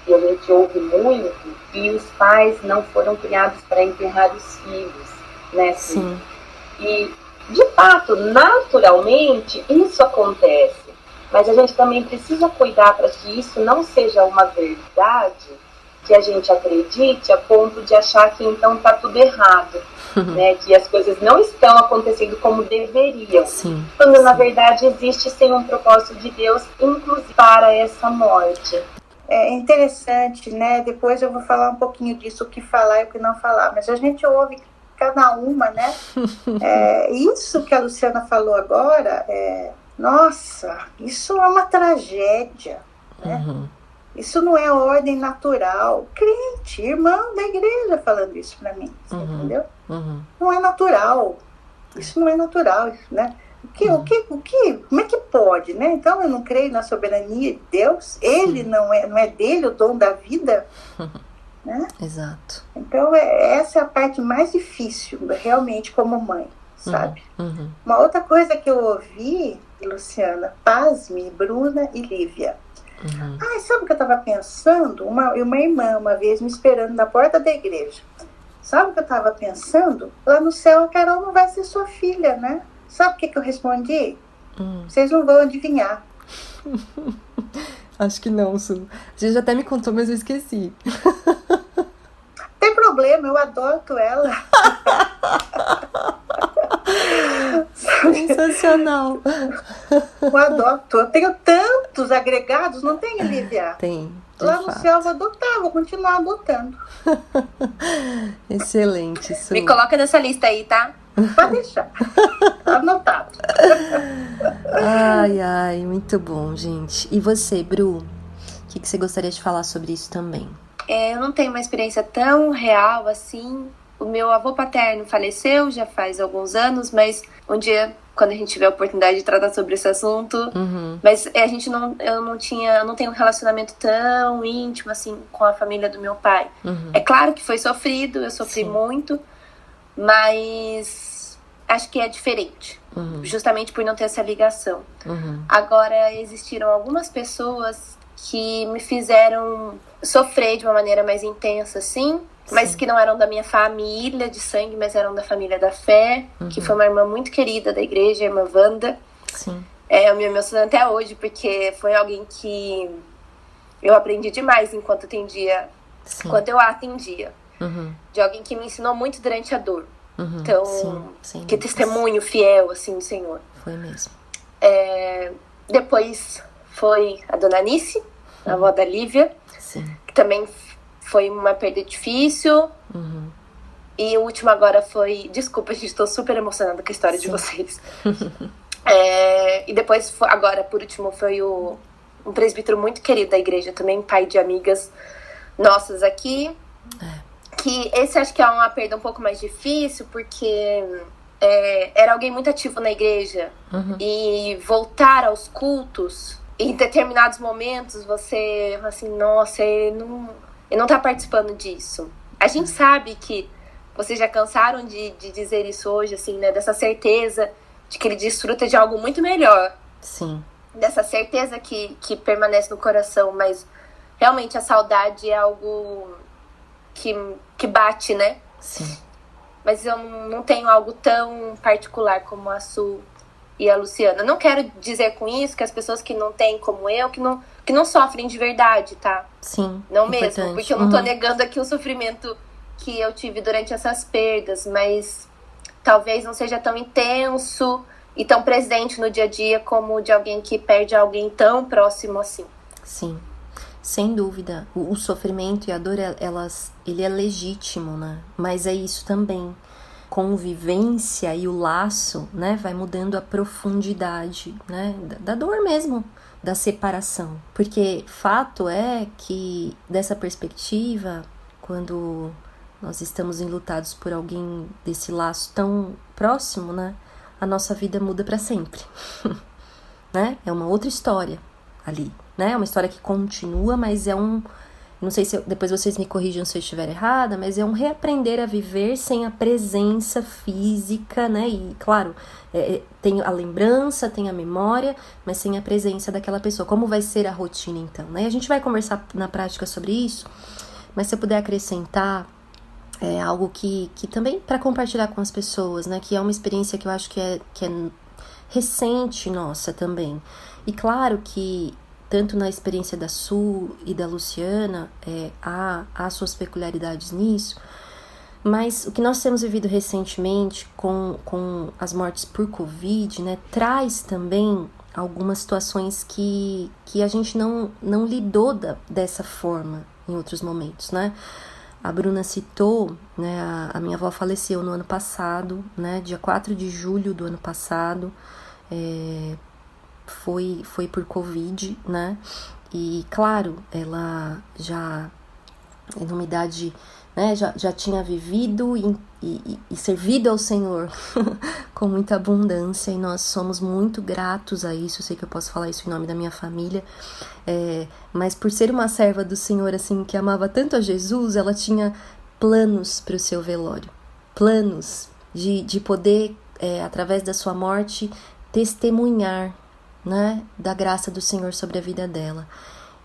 Que a gente ouve muito, que os pais não foram criados para enterrar os filhos, né? Sim. E, de fato, naturalmente, isso acontece. Mas a gente também precisa cuidar para que isso não seja uma verdade que a gente acredite a ponto de achar que então está tudo errado, né? Que as coisas não estão acontecendo como deveriam, quando na verdade existe sim um propósito de Deus, inclusive para essa morte. É interessante, né? Depois eu vou falar um pouquinho disso, o que falar e o que não falar, mas a gente ouve cada uma, né? Isso que a Luciana falou agora, nossa, isso é uma tragédia, né? Isso não é ordem natural. Crente, irmão da igreja falando isso pra mim, você entendeu? Não é natural. Isso não é natural, né? Como é que pode, né? Então eu não creio na soberania de Deus. Ele não é dele o dom da vida, né? Exato. Então essa é a parte mais difícil, realmente, como mãe, sabe? Uma outra coisa que eu ouvi, Luciana, pasme, Bruna e Lívia. Sabe o que eu estava pensando? Uma irmã uma vez me esperando na porta da igreja. Sabe o que eu estava pensando? Lá no céu a Carol não vai ser sua filha, né? Sabe o que eu respondi? Vocês não vão adivinhar. Acho que não, Su. Você já até me contou, mas eu esqueci. Tem problema, eu adoto ela. Sensacional. Eu adoto. Eu tenho tantos agregados, não tem, Lívia? Tem. Lá no céu eu vou adotar, vou continuar adotando. Excelente, Su. Me coloca nessa lista aí, tá? Pode deixar. Anotado. Ai, muito bom, gente. E você, Bru? O que você gostaria de falar sobre isso também? Eu não tenho uma experiência tão real assim. O meu avô paterno faleceu já faz alguns anos, mas um dia, quando a gente tiver a oportunidade de tratar sobre esse assunto, mas eu não tenho um relacionamento tão íntimo assim com a família do meu pai. É claro que foi sofrido, eu sofri muito, mas acho que é diferente, justamente por não ter essa ligação. Agora, existiram algumas pessoas que me fizeram sofrer de uma maneira mais intensa, assim, mas que não eram da minha família de sangue, mas eram da família da fé, que foi uma irmã muito querida da igreja, a irmã Wanda. Sim. Eu me emociono até hoje, porque foi alguém que eu aprendi demais enquanto eu a atendia. De alguém que me ensinou muito durante a dor. Então, que testemunho fiel, assim, do Senhor. Foi mesmo. Depois foi a dona Anice, a avó da Lívia, que também foi uma perda difícil. E o último agora foi... Desculpa, gente, estou super emocionada com a história de vocês. E depois, agora, por último, foi um presbítero muito querido da igreja também, pai de amigas nossas aqui. Que esse acho que é uma perda um pouco mais difícil, porque era alguém muito ativo na igreja. E voltar aos cultos, em determinados momentos, você assim, nossa, ele não tá participando disso. A gente sabe que vocês já cansaram de dizer isso hoje, assim, né? Dessa certeza de que ele desfruta de algo muito melhor. Sim. Dessa certeza que permanece no coração, mas realmente a saudade é algo que bate, né? Sim. Mas eu não tenho algo tão particular como a Su e a Luciana. Não quero dizer com isso que as pessoas que não têm como eu, que não sofrem de verdade, tá? Sim. Não mesmo, porque eu não tô negando aqui o sofrimento que eu tive durante essas perdas, mas talvez não seja tão intenso e tão presente no dia a dia como o de alguém que perde alguém tão próximo assim. Sim. Sem dúvida, o sofrimento e a dor, ele é legítimo, né? Mas é isso também. Convivência e o laço, né? Vai mudando a profundidade, né? Da dor mesmo, da separação. Porque fato é que, dessa perspectiva, quando nós estamos enlutados por alguém desse laço tão próximo, né? A nossa vida muda para sempre, né? É uma outra história ali. É uma história que continua, mas não sei se depois vocês me corrijam se eu estiver errada, mas é um reaprender a viver sem a presença física, né? E, claro, tem a lembrança, tem a memória, mas sem a presença daquela pessoa. Como vai ser a rotina, então, né? A gente vai conversar na prática sobre isso, mas se eu puder acrescentar algo que também para compartilhar com as pessoas, né? Que é uma experiência que eu acho que é recente nossa também. E claro que tanto na experiência da Su e da Luciana, há suas peculiaridades nisso, mas o que nós temos vivido recentemente com as mortes por Covid, né, traz também algumas situações que a gente não lidou dessa forma em outros momentos, né? A Bruna citou, né, a minha avó faleceu no ano passado, né, dia 4 de julho do ano passado, foi por Covid, né? E, claro, ela já, em uma idade, né, já tinha vivido e servido ao Senhor com muita abundância, e nós somos muito gratos a isso. Eu sei que eu posso falar isso em nome da minha família, mas por ser uma serva do Senhor, assim, que amava tanto a Jesus, ela tinha planos para o seu velório, planos de poder, através da sua morte, testemunhar, né, da graça do Senhor sobre a vida dela.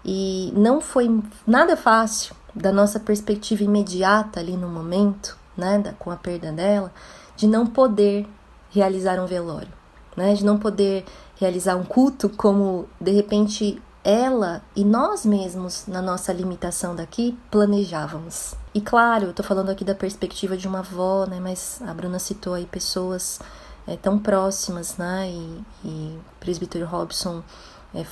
E não foi nada fácil, da nossa perspectiva imediata ali no momento, né, com a perda dela, de não poder realizar um velório, né, de não poder realizar um culto como, de repente, ela e nós mesmos, na nossa limitação daqui, planejávamos. E claro, eu tô falando aqui da perspectiva de uma avó, né, mas a Bruna citou aí pessoas tão próximas, né, e o presbítero Robson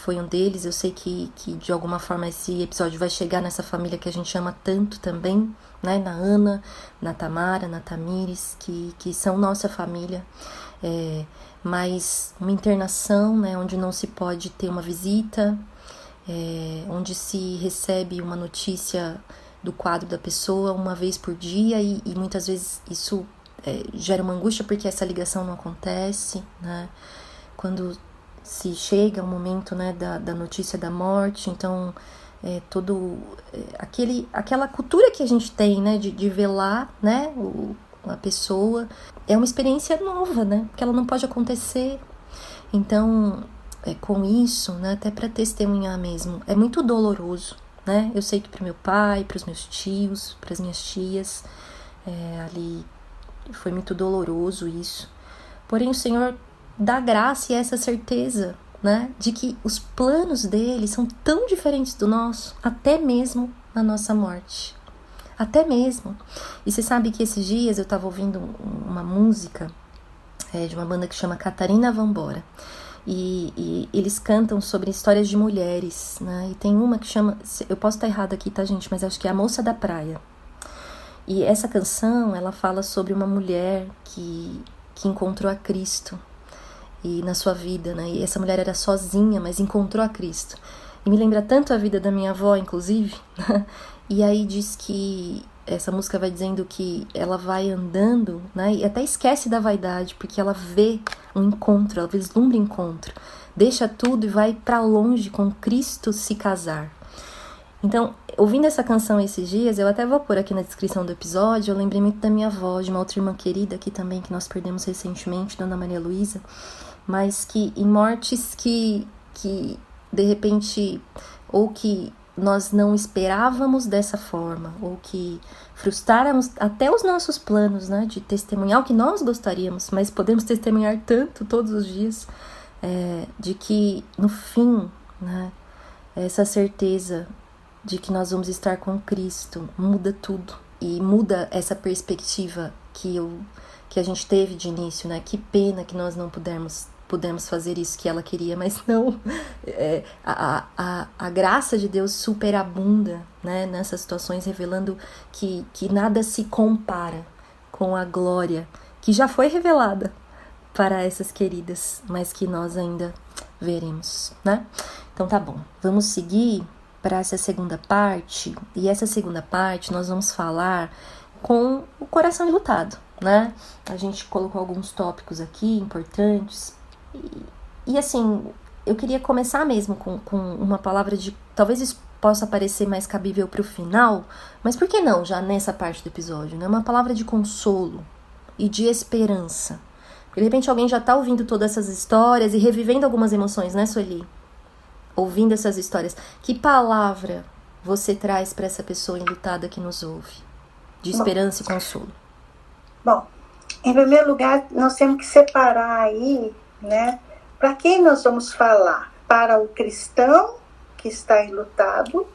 foi um deles. Eu sei que de alguma forma esse episódio vai chegar nessa família que a gente ama tanto também, né, na Ana, na Tamara, na Tamires, que são nossa família, mas uma internação, né, onde não se pode ter uma visita, onde se recebe uma notícia do quadro da pessoa uma vez por dia, e muitas vezes isso gera uma angústia porque essa ligação não acontece, né? Quando se chega o momento, né, da notícia da morte, então aquela cultura que a gente tem, né, de velar, né, a pessoa, é uma experiência nova, né, porque ela não pode acontecer. Então com isso, né, até para testemunhar mesmo, é muito doloroso, né? Eu sei que para o meu pai, para os meus tios, para as minhas tias, ali foi muito doloroso isso. Porém, o Senhor dá graça e essa certeza, né, de que os planos dele são tão diferentes do nosso, até mesmo na nossa morte. Até mesmo. E você sabe que esses dias eu estava ouvindo uma música de uma banda que chama Catarina Vambora. E eles cantam sobre histórias de mulheres, né? E tem uma que chama... Eu posso estar errada aqui, tá, gente? Mas acho que é A Moça da Praia. E essa canção, ela fala sobre uma mulher que encontrou a Cristo e na sua vida, né? E essa mulher era sozinha, mas encontrou a Cristo. E me lembra tanto a vida da minha avó, inclusive. E aí diz que essa música vai dizendo que ela vai andando, né? E até esquece da vaidade, porque ela vê um encontro, ela vislumbra encontro. Deixa tudo e vai para longe com Cristo se casar. Então, ouvindo essa canção esses dias, eu até vou pôr aqui na descrição do episódio, eu lembrei muito da minha avó, de uma outra irmã querida aqui também, que nós perdemos recentemente, Dona Maria Luísa, mas que em mortes que de repente, ou que nós não esperávamos dessa forma, ou que frustráramos até os nossos planos, né, de testemunhar o que nós gostaríamos, mas podemos testemunhar tanto todos os dias, de que no fim, né, essa certeza de que nós vamos estar com Cristo muda tudo, e muda essa perspectiva que a gente teve de início, né, que pena que nós não pudemos fazer isso que ela queria, mas não, a graça de Deus superabunda, né, nessas situações, revelando que nada se compara com a glória que já foi revelada para essas queridas, mas que nós ainda veremos, né? Então tá bom, vamos seguir para essa segunda parte, e essa segunda parte nós vamos falar com o coração enlutado, né? A gente colocou alguns tópicos aqui importantes. E assim, eu queria começar mesmo com uma palavra de... Talvez isso possa parecer mais cabível para o final, mas por que não já nessa parte do episódio, né? Uma palavra de consolo e de esperança. Porque de repente alguém já está ouvindo todas essas histórias e revivendo algumas emoções, né, Sueli? Ouvindo essas histórias. Que palavra você traz para essa pessoa enlutada que nos ouve? De esperança e consolo. Bom, em primeiro lugar, nós temos que separar aí, né? Para quem nós vamos falar? Para o cristão que está enlutado,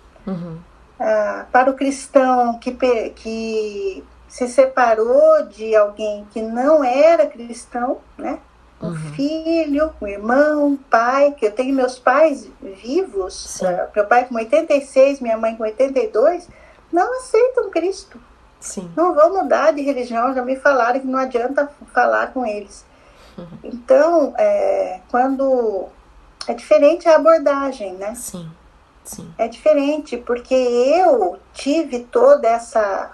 para o cristão que se separou de alguém que não era cristão, né? Um filho, um irmão, um pai, que eu tenho meus pais vivos, meu pai com 86, minha mãe com 82, não aceitam Cristo. Sim. Não vão mudar de religião, já me falaram que não adianta falar com eles. Então, quando é diferente a abordagem, né? Sim, sim. É diferente, porque eu tive toda essa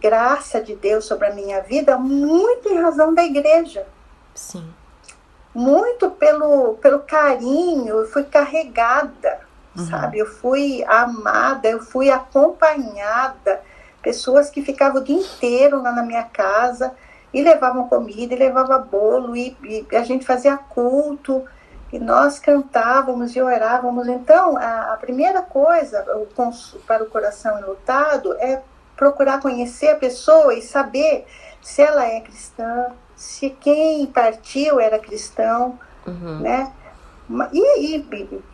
graça de Deus sobre a minha vida muito em razão da igreja. Sim. Muito pelo carinho, eu fui carregada, sabe? Eu fui amada, eu fui acompanhada. Pessoas que ficavam o dia inteiro lá na minha casa e levavam comida, e levavam bolo, e a gente fazia culto, e nós cantávamos e orávamos. Então, a primeira coisa para o coração enlutado é procurar conhecer a pessoa e saber se ela é cristã, se quem partiu era cristão, né? E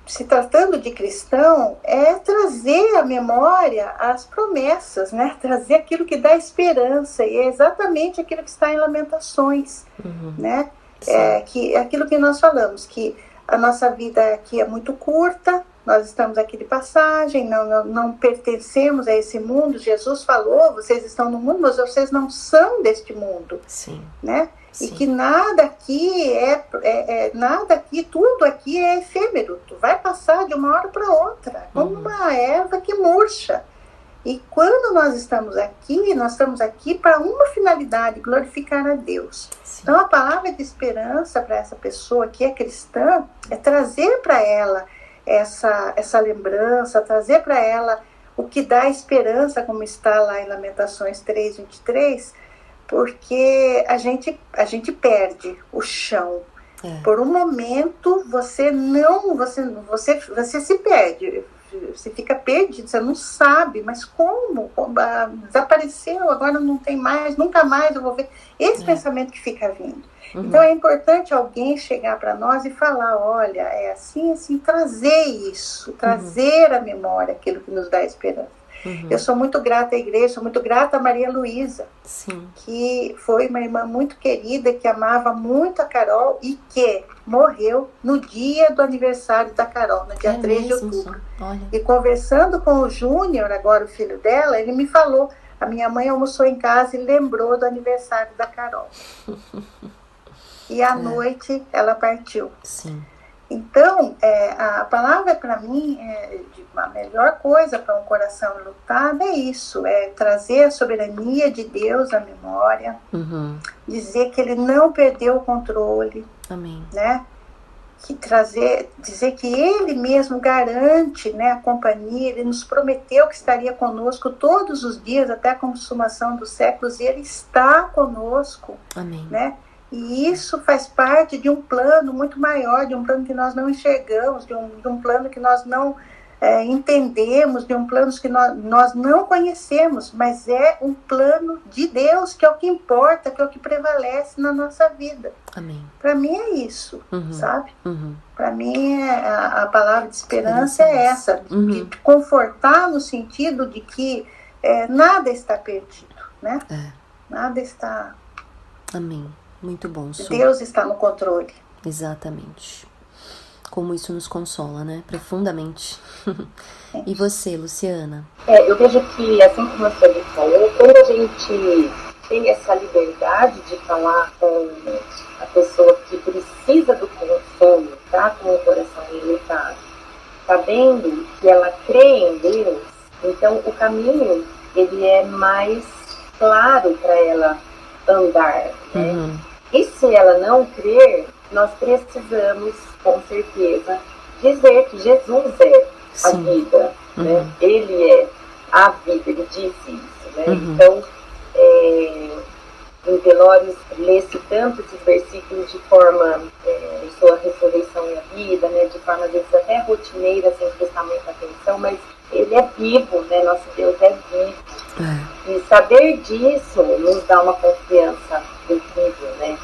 se tratando de cristão, é trazer à memória as promessas, né? Trazer aquilo que dá esperança, e é exatamente aquilo que está em Lamentações, né? É aquilo que nós falamos, que a nossa vida aqui é muito curta, nós estamos aqui de passagem, não pertencemos a esse mundo. Jesus falou, vocês estão no mundo, mas vocês não são deste mundo. Sim. Né? Sim. E que nada aqui, tudo aqui é efêmero. Tu vai passar de uma hora para outra, como uma erva que murcha. E quando nós estamos aqui para uma finalidade, glorificar a Deus. Sim. Então a palavra de esperança para essa pessoa que é cristã é trazer para ela essa lembrança, trazer para ela o que dá esperança, como está lá em Lamentações 3:23, porque a gente perde o chão. Por um momento você se perde, você fica perdido, você não sabe, mas como? Desapareceu, agora não tem mais, nunca mais eu vou ver. Esse pensamento que fica vindo. Então é importante alguém chegar para nós e falar, olha, é assim, assim, trazer isso, trazer à memória aquilo que nos dá esperança. Eu sou muito grata à igreja, sou muito grata a Maria Luísa, que foi uma irmã muito querida, que amava muito a Carol e que morreu no dia do aniversário da Carol, no dia 3 de outubro. E conversando com o Júnior, agora o filho dela, ele me falou, a minha mãe almoçou em casa e lembrou do aniversário da Carol. E à noite ela partiu. Então, a palavra para mim, a melhor coisa para um coração lutado é isso, é trazer a soberania de Deus à memória, dizer que Ele não perdeu o controle, né? Dizer que Ele mesmo garante, né, a companhia, Ele nos prometeu que estaria conosco todos os dias, até a consumação dos séculos, e Ele está conosco, né? E isso faz parte de um plano muito maior, de um plano que nós não enxergamos, de um plano que nós não entendemos, de um plano que nós não conhecemos, mas é um plano de Deus, que é o que importa, que é o que prevalece na nossa vida. Para mim é isso, sabe? Para mim a palavra de esperança é essa, de confortar no sentido de que nada está perdido, né? Nada está... Muito bom, Su. Deus está no controle. Exatamente. Como isso nos consola, né? Profundamente. E você, Luciana? Eu vejo que, assim como a Sueli falou, quando a gente tem essa liberdade de falar com a pessoa que precisa do consolo, tá com o coração enlutado, sabendo que ela crê em Deus, então o caminho ele é mais claro para ela andar, né? E se ela não crer, nós precisamos, com certeza, dizer que Jesus é a vida, né? Ele é a vida, ele disse isso, né? Então, em Pelórios, lê-se tanto esses versículos de forma, eu sou a ressurreição e a vida, né? De forma, às vezes, até rotineira, sem prestar muita atenção, mas ele é vivo, né? Nosso Deus é vivo. E saber disso nos dá uma confiança incrível, né?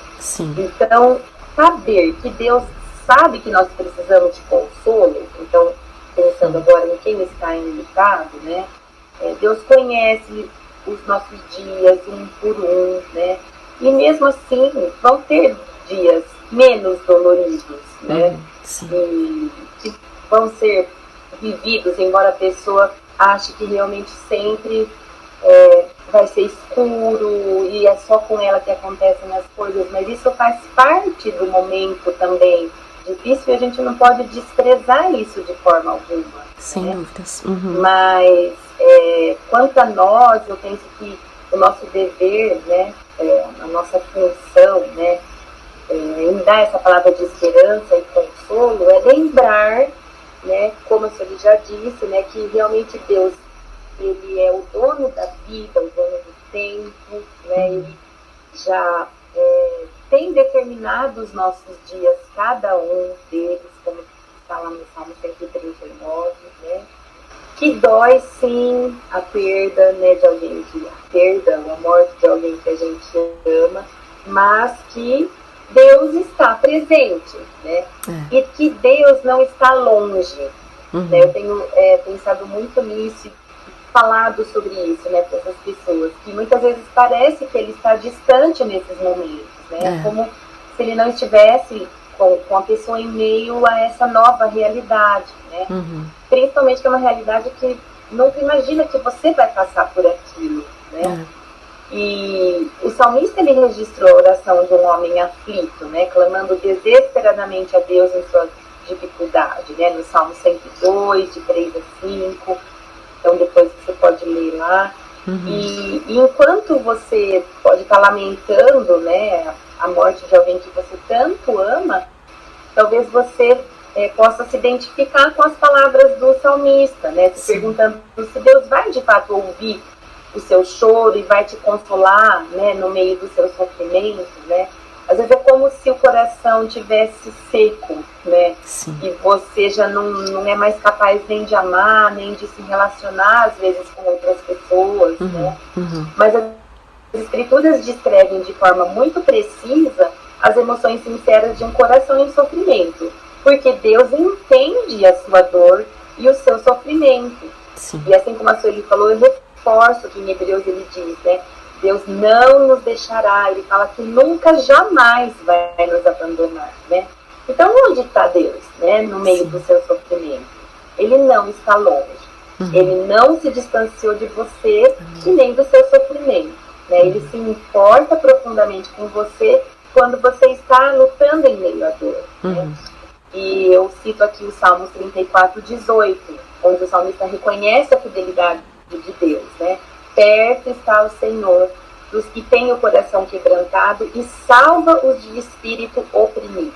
Então, saber que Deus sabe que nós precisamos de consolo, então, pensando agora em quem está enlutado, né? Deus conhece os nossos dias um por um, né? E mesmo assim, vão ter dias menos doloridos, né? E que vão ser vividos, embora a pessoa ache que realmente sempre vai ser escuro e é só com ela que acontecem as coisas, mas isso faz parte do momento também difícil e a gente não pode desprezar isso de forma alguma. Sem dúvidas. Mas quanto a nós, eu penso que o nosso dever, né, a nossa função, né, em dar essa palavra de esperança e consolo é lembrar, né, como a senhora já disse, né, que realmente Deus, ele é o dono da vida, o dono do tempo, né? Ele já tem determinado os nossos dias, cada um deles, como está lá no Salmo 139, né? Que dói sim a perda, né, de alguém a morte de alguém que a gente ama, mas que Deus está presente, né? E que Deus não está longe. Né? Eu tenho pensado muito nisso, falado sobre isso, né, para essas pessoas, que muitas vezes parece que ele está distante nesses momentos, né, como se ele não estivesse com a pessoa em meio a essa nova realidade, né, principalmente que é uma realidade que nunca imagina que você vai passar por aquilo, né, e o salmista, ele registrou a oração de um homem aflito, né, clamando desesperadamente a Deus em sua dificuldade, né, no Salmo 102, de 3 a 5, então depois você pode ler lá. E enquanto você pode estar lamentando, né, a morte de alguém que você tanto ama, talvez você possa se identificar com as palavras do salmista, né, se perguntando se Deus vai de fato ouvir o seu choro e vai te consolar, né, no meio do seu sofrimento, né, Às vezes é como se o coração tivesse seco, né? Sim. E você já não é mais capaz nem de amar, nem de se relacionar, às vezes, com outras pessoas, né? Mas as Escrituras descrevem de forma muito precisa as emoções sinceras de um coração em sofrimento, porque Deus entende a sua dor e o seu sofrimento. Sim. E assim como a Sueli falou, eu reforço que em Hebreus ele diz, né? Deus não nos deixará, ele fala que nunca, jamais vai nos abandonar, né? Então, onde está Deus, né? No meio do seu sofrimento? Ele não está longe. Ele não se distanciou de você e nem do seu sofrimento, né? Ele se importa profundamente com você quando você está lutando em meio à dor, né? E eu cito aqui o Salmos 34:18, onde o salmista reconhece a fidelidade de Deus, né? Perto está o Senhor dos que têm o coração quebrantado e salva os de espírito oprimido.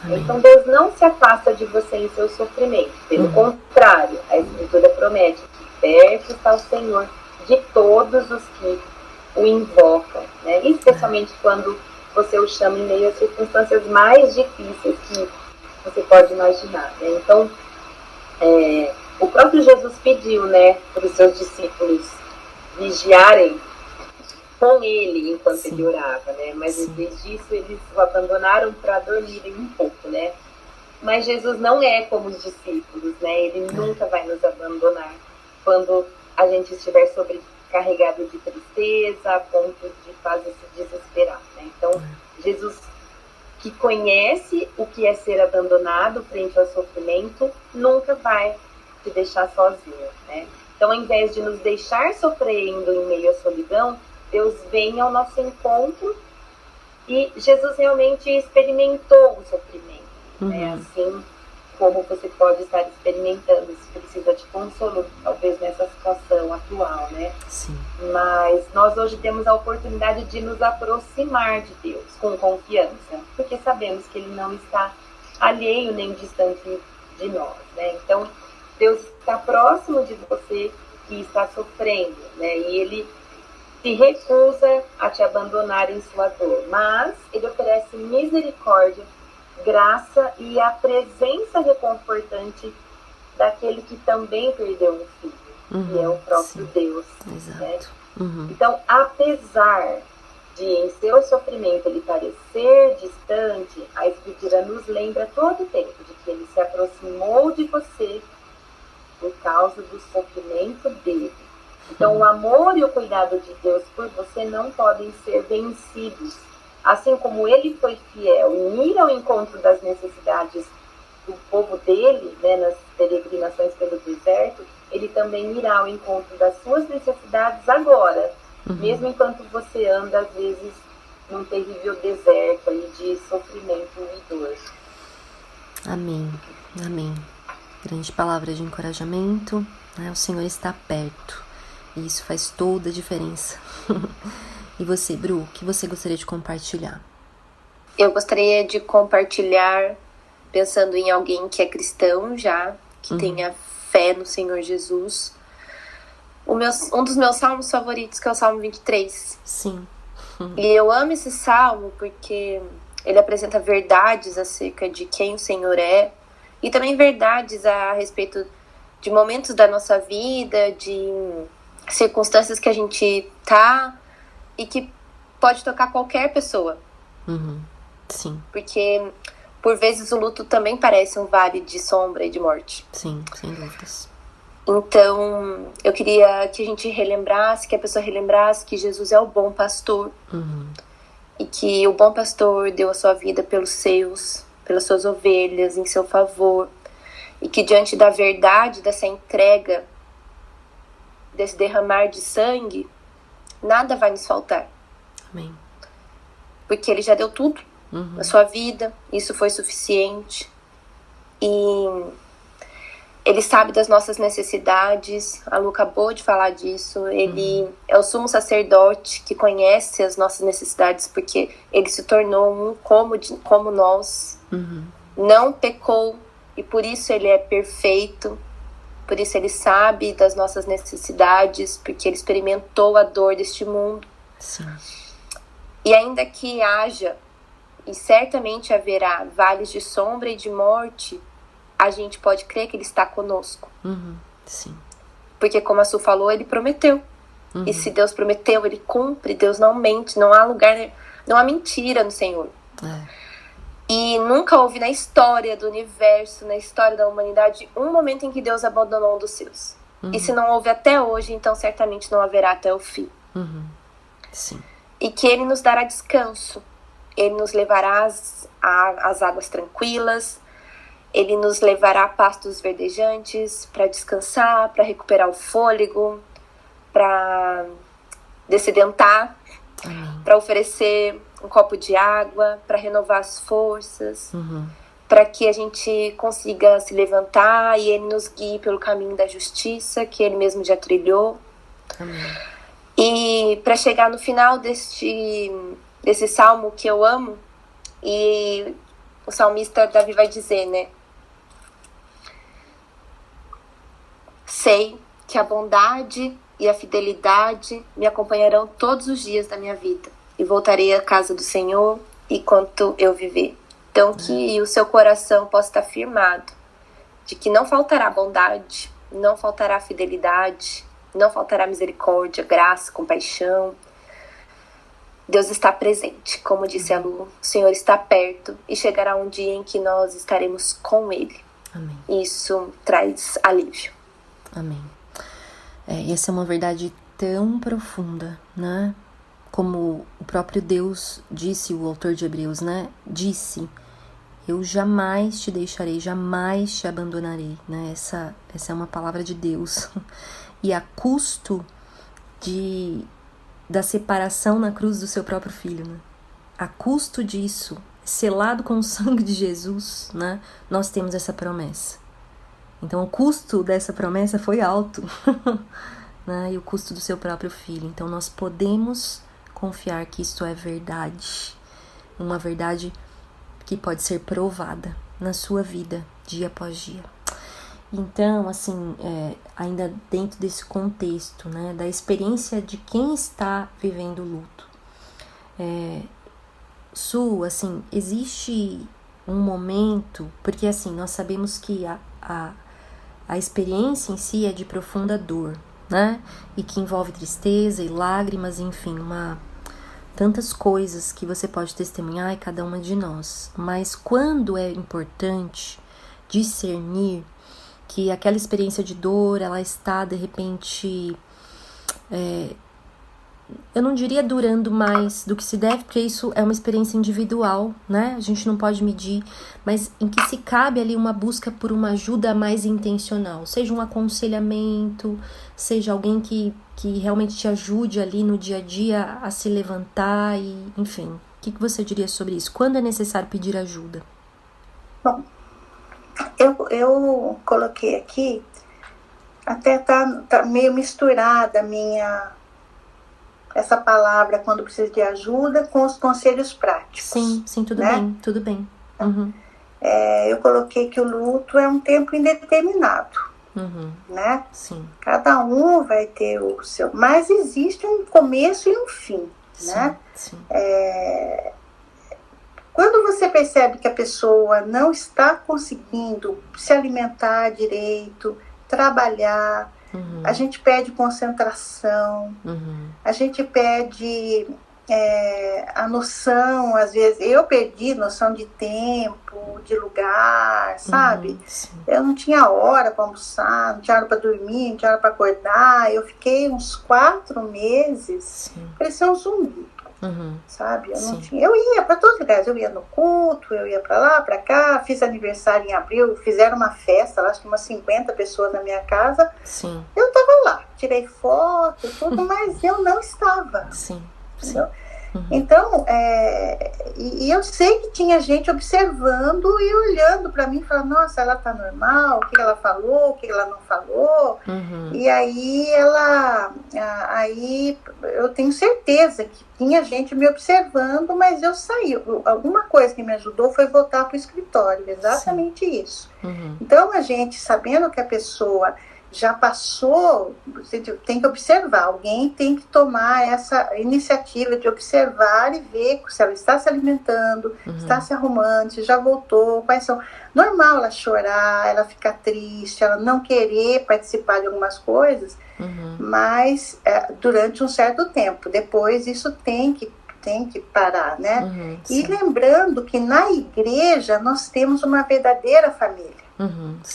Amém. Então Deus não se afasta de você em seu sofrimento. Pelo contrário, a Escritura promete que perto está o Senhor de todos os que o invocam, né? Especialmente quando você o chama em meio às circunstâncias mais difíceis que você pode imaginar, né? Então, o próprio Jesus pediu, né, para os seus discípulos vigiarem com ele enquanto ele orava, né? Mas em vez disso eles o abandonaram para dormirem um pouco, né? Mas Jesus não é como os discípulos, né? Ele nunca vai nos abandonar quando a gente estiver sobrecarregado de tristeza, a ponto de quase se desesperar, né? Então, Jesus, que conhece o que é ser abandonado frente ao sofrimento, nunca vai te deixar sozinho, né? Então, ao invés de nos deixar sofrendo em meio à solidão, Deus vem ao nosso encontro e Jesus realmente experimentou o sofrimento, né? Assim como você pode estar experimentando, se precisa de consolo, talvez nessa situação atual, né? Sim. Mas nós hoje temos a oportunidade de nos aproximar de Deus com confiança, porque sabemos que Ele não está alheio nem distante de nós, né? Então, Deus está próximo de você que está sofrendo, né? E Ele se recusa a te abandonar em sua dor, mas Ele oferece misericórdia, graça e a presença reconfortante daquele que também perdeu um filho, que é o próprio Deus. Exato. Né? Então, apesar de em seu sofrimento ele parecer distante, a Escritura nos lembra todo o tempo de que ele se aproximou de você por causa do sofrimento dele. Então, o amor e o cuidado de Deus por você não podem ser vencidos. Assim como ele foi fiel em ir ao encontro das necessidades do povo dele, né, nas peregrinações pelo deserto, ele também irá ao encontro das suas necessidades agora, mesmo enquanto você anda, às vezes, num terrível deserto aí de sofrimento e dor. Amém, amém. Grande palavra de encorajamento, né? O Senhor está perto e isso faz toda a diferença. E você, Bru, o que você gostaria de compartilhar? Eu gostaria de compartilhar pensando em alguém que é cristão já, que tenha fé no Senhor Jesus. Um dos meus salmos favoritos, que é o Salmo 23. Sim. E eu amo esse salmo porque ele apresenta verdades acerca de quem o Senhor é e também verdades a respeito de momentos da nossa vida, de circunstâncias que a gente tá e que pode tocar qualquer pessoa. Sim. Porque, por vezes, o luto também parece um vale de sombra e de morte. Sim, sem dúvidas. Então, eu queria que a gente relembrasse, que a pessoa relembrasse que Jesus é o bom pastor. E que o bom pastor deu a sua vida pelos seus, pelas suas ovelhas, em seu favor. E que diante da verdade, dessa entrega, desse derramar de sangue, nada vai nos faltar. Amém. Porque ele já deu tudo na sua vida, isso foi suficiente. E ele sabe das nossas necessidades, a Lu acabou de falar disso. Ele é o sumo sacerdote que conhece as nossas necessidades, porque ele se tornou um como nós, não pecou, e por isso ele é perfeito. Por isso ele sabe das nossas necessidades, porque ele experimentou a dor deste mundo. Sim. E ainda que haja e certamente haverá vales de sombra e de morte, a gente pode crer que ele está conosco. Sim. Porque como a Su falou, ele prometeu. E se Deus prometeu, ele cumpre. Deus não mente, não há lugar, não há mentira no Senhor. E nunca houve na história do universo, na história da humanidade, um momento em que Deus abandonou um dos seus. E se não houve até hoje, então certamente não haverá até o fim. Sim. E que ele nos dará descanso. Ele nos levará às águas tranquilas. Ele nos levará a pastos verdejantes para descansar, para recuperar o fôlego, para dessedentar, para oferecer um copo de água, para renovar as forças, para que a gente consiga se levantar e ele nos guie pelo caminho da justiça que ele mesmo já trilhou. E para chegar no final desse salmo que eu amo, e o salmista Davi vai dizer, né? Sei que a bondade e a fidelidade me acompanharão todos os dias da minha vida, e voltarei à casa do Senhor enquanto eu viver. Então que o seu coração possa estar firmado de que não faltará bondade, não faltará fidelidade, não faltará misericórdia, graça, compaixão. Deus está presente, como disse a Lu, o Senhor está perto e chegará um dia em que nós estaremos com Ele. Amém. Isso traz alívio. Amém. Essa é uma verdade tão profunda, né? Como o próprio Deus disse, o autor de Hebreus, né? Disse, eu jamais te deixarei, jamais te abandonarei, né? Essa é uma palavra de Deus. E a custo da separação na cruz do seu próprio filho, né? A custo disso, selado com o sangue de Jesus, né? Nós temos essa promessa. Então o custo dessa promessa foi alto, né? E o custo do seu próprio filho. Então nós podemos confiar que isto é verdade, uma verdade que pode ser provada na sua vida, dia após dia. Então, assim, ainda dentro desse contexto, né, da experiência de quem está vivendo o luto, assim, existe um momento, porque assim, nós sabemos que a experiência em si é de profunda dor, né, e que envolve tristeza e lágrimas, enfim, tantas coisas que você pode testemunhar em cada uma de nós. Mas quando é importante discernir que aquela experiência de dor, ela está, de repente, eu não diria durando mais do que se deve, porque isso é uma experiência individual, né? A gente não pode medir, mas em que se cabe ali uma busca por uma ajuda mais intencional, seja um aconselhamento, seja alguém que realmente te ajude ali no dia a dia a se levantar, e enfim. O que você diria sobre isso? Quando é necessário pedir ajuda? Bom, eu coloquei aqui, até tá meio misturada essa palavra quando precisa de ajuda com os conselhos práticos. Sim, tudo né? bem, tudo bem. Uhum. Eu coloquei que o luto é um tempo indeterminado, né? Sim. Cada um vai ter o seu, mas existe um começo e um fim, sim, né? Sim. Quando você percebe que a pessoa não está conseguindo se alimentar direito, trabalhar, a gente pede concentração, a gente pede a noção, às vezes, eu perdi noção de tempo, de lugar, sabe? Eu não tinha hora para almoçar, não tinha hora para dormir, não tinha hora para acordar. Eu fiquei uns 4 meses, parecia um zumbi. Sabe? Eu ia para todos os lugares, eu ia no culto, eu ia para lá, para cá, fiz aniversário em abril, fizeram uma festa, acho que umas 50 pessoas na minha casa. Eu estava lá, tirei foto, tudo, mas eu não estava. Então, e eu sei que tinha gente observando e olhando para mim e falando, nossa, ela tá normal, o que ela falou, o que ela não falou. E aí aí eu tenho certeza que tinha gente me observando, mas eu saí. Alguma coisa que me ajudou foi voltar para o escritório, exatamente isso. Então a gente, sabendo que a pessoa já passou, você tem que observar, alguém tem que tomar essa iniciativa de observar e ver se ela está se alimentando, está se arrumando, se já voltou, quais são. Normal ela chorar, ela ficar triste, ela não querer participar de algumas coisas, mas durante um certo tempo, depois isso tem que parar, né? E lembrando que na igreja nós temos uma verdadeira família,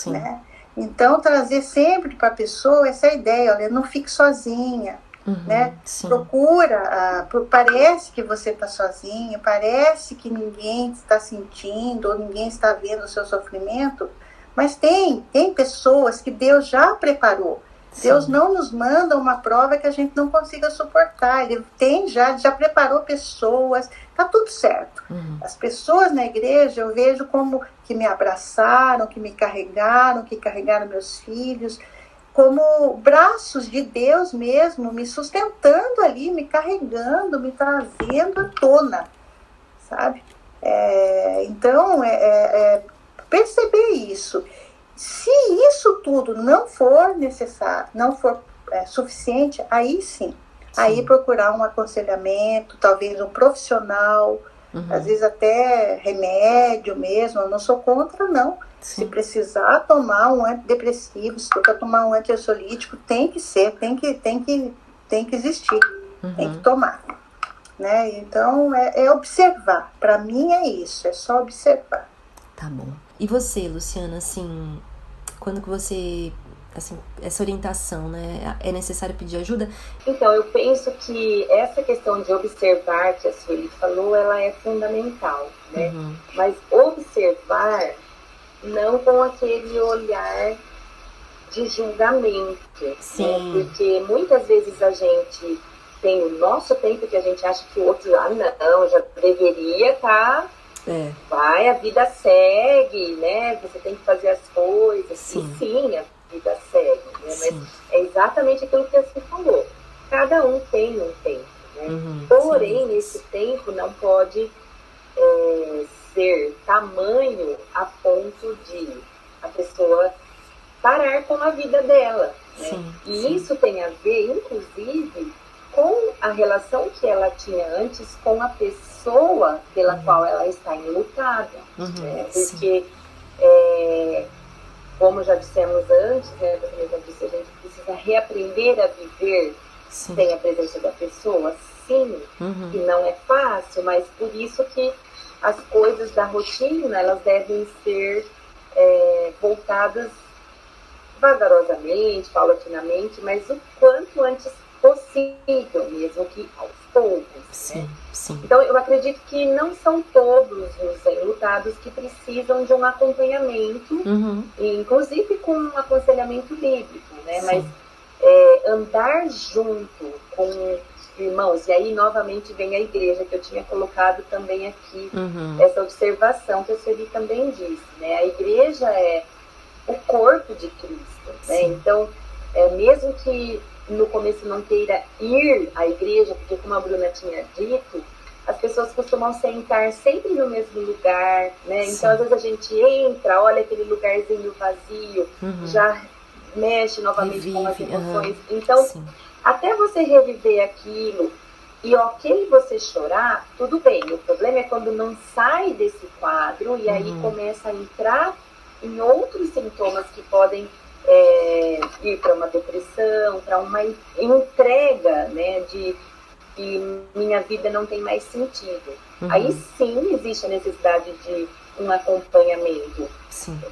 né? Então, trazer sempre para a pessoa essa ideia, olha, não fique sozinha, né? Procura, parece que você está sozinha, parece que ninguém está sentindo ou ninguém está vendo o seu sofrimento, mas tem pessoas que Deus já preparou. Deus não nos manda uma prova que a gente não consiga suportar. Ele já preparou pessoas, tá tudo certo. As pessoas na igreja eu vejo como que me abraçaram, que me carregaram, que carregaram meus filhos, como braços de Deus mesmo, me sustentando ali, me carregando, me trazendo à tona, sabe? Então, perceber isso. Se isso tudo não for necessário, não for suficiente, aí sim. Aí procurar um aconselhamento, talvez um profissional, às vezes até remédio mesmo, eu não sou contra, não. Se precisar tomar um antidepressivo, se for tomar um antiansiolítico, tem que existir, tem que tomar. Né? Então, é observar. Para mim é isso, é só observar. Tá bom. E você, Luciana, assim, quando que você, assim, essa orientação, né, é necessário pedir ajuda? Então, eu penso que essa questão de observar, que a Sueli falou, ela é fundamental, né? Mas observar não com aquele olhar de julgamento, né? Porque muitas vezes a gente tem o nosso tempo que a gente acha que o outro, não, já deveria estar... Vai, a vida segue, né? Você tem que fazer as coisas. Sim, a vida segue, né? Mas é exatamente aquilo que você falou. Cada um tem um tempo, né? Porém, esse tempo não pode ser tamanho a ponto de a pessoa parar com a vida dela, né? E isso tem a ver, inclusive, com a relação que ela tinha antes com a pessoa pela qual ela está enlutada, né? Porque, como já dissemos antes, né, a gente precisa reaprender a viver sem a presença da pessoa, e não é fácil, mas por isso que as coisas da rotina, elas devem ser voltadas vagarosamente, paulatinamente, mas o quanto antes possível, mesmo que aos poucos, né? Então, eu acredito que não são todos os enlutados que precisam de um acompanhamento, inclusive com um aconselhamento bíblico, né? Mas andar junto com irmãos, e aí novamente vem a igreja, que eu tinha colocado também aqui, essa observação que a Sueli também disse, né? A igreja é o corpo de Cristo, né? Então, mesmo que no começo não queira ir à igreja, porque como a Bruna tinha dito, as pessoas costumam sentar sempre no mesmo lugar, né? Então, às vezes a gente entra, olha aquele lugarzinho vazio, já mexe novamente com as emoções. Então, até você reviver aquilo e ok você chorar, tudo bem. O problema é quando não sai desse quadro e aí começa a entrar em outros sintomas que podem ir para uma depressão, para uma entrega, né, de que minha vida não tem mais sentido. Aí sim existe a necessidade de um acompanhamento.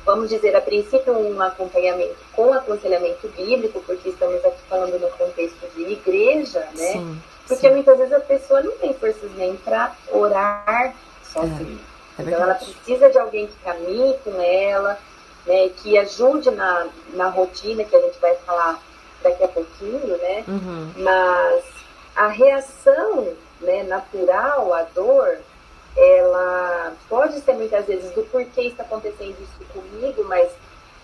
Vamos dizer, a princípio, um acompanhamento com aconselhamento bíblico, porque estamos aqui falando no contexto de igreja, né? Porque muitas vezes a pessoa não tem forças nem para orar sozinha. Então ela precisa de alguém que caminhe com ela, né, que ajude na rotina, que a gente vai falar daqui a pouquinho, né? Mas a reação, né, natural à dor, ela pode ser muitas vezes do porquê está acontecendo isso comigo, mas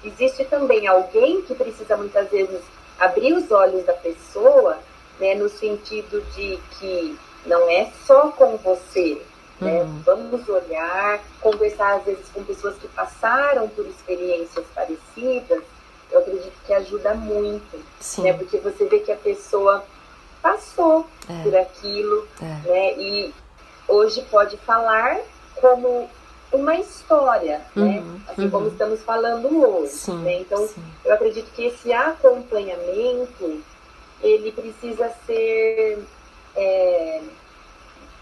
existe também alguém que precisa muitas vezes abrir os olhos da pessoa, né, no sentido de que não é só com você, né? Vamos olhar, conversar às vezes com pessoas que passaram por experiências parecidas, eu acredito que ajuda muito, né? Porque você vê que a pessoa passou por aquilo, né? E hoje pode falar como uma história, né? Assim como estamos falando hoje, né? Então, eu acredito que esse acompanhamento, ele precisa ser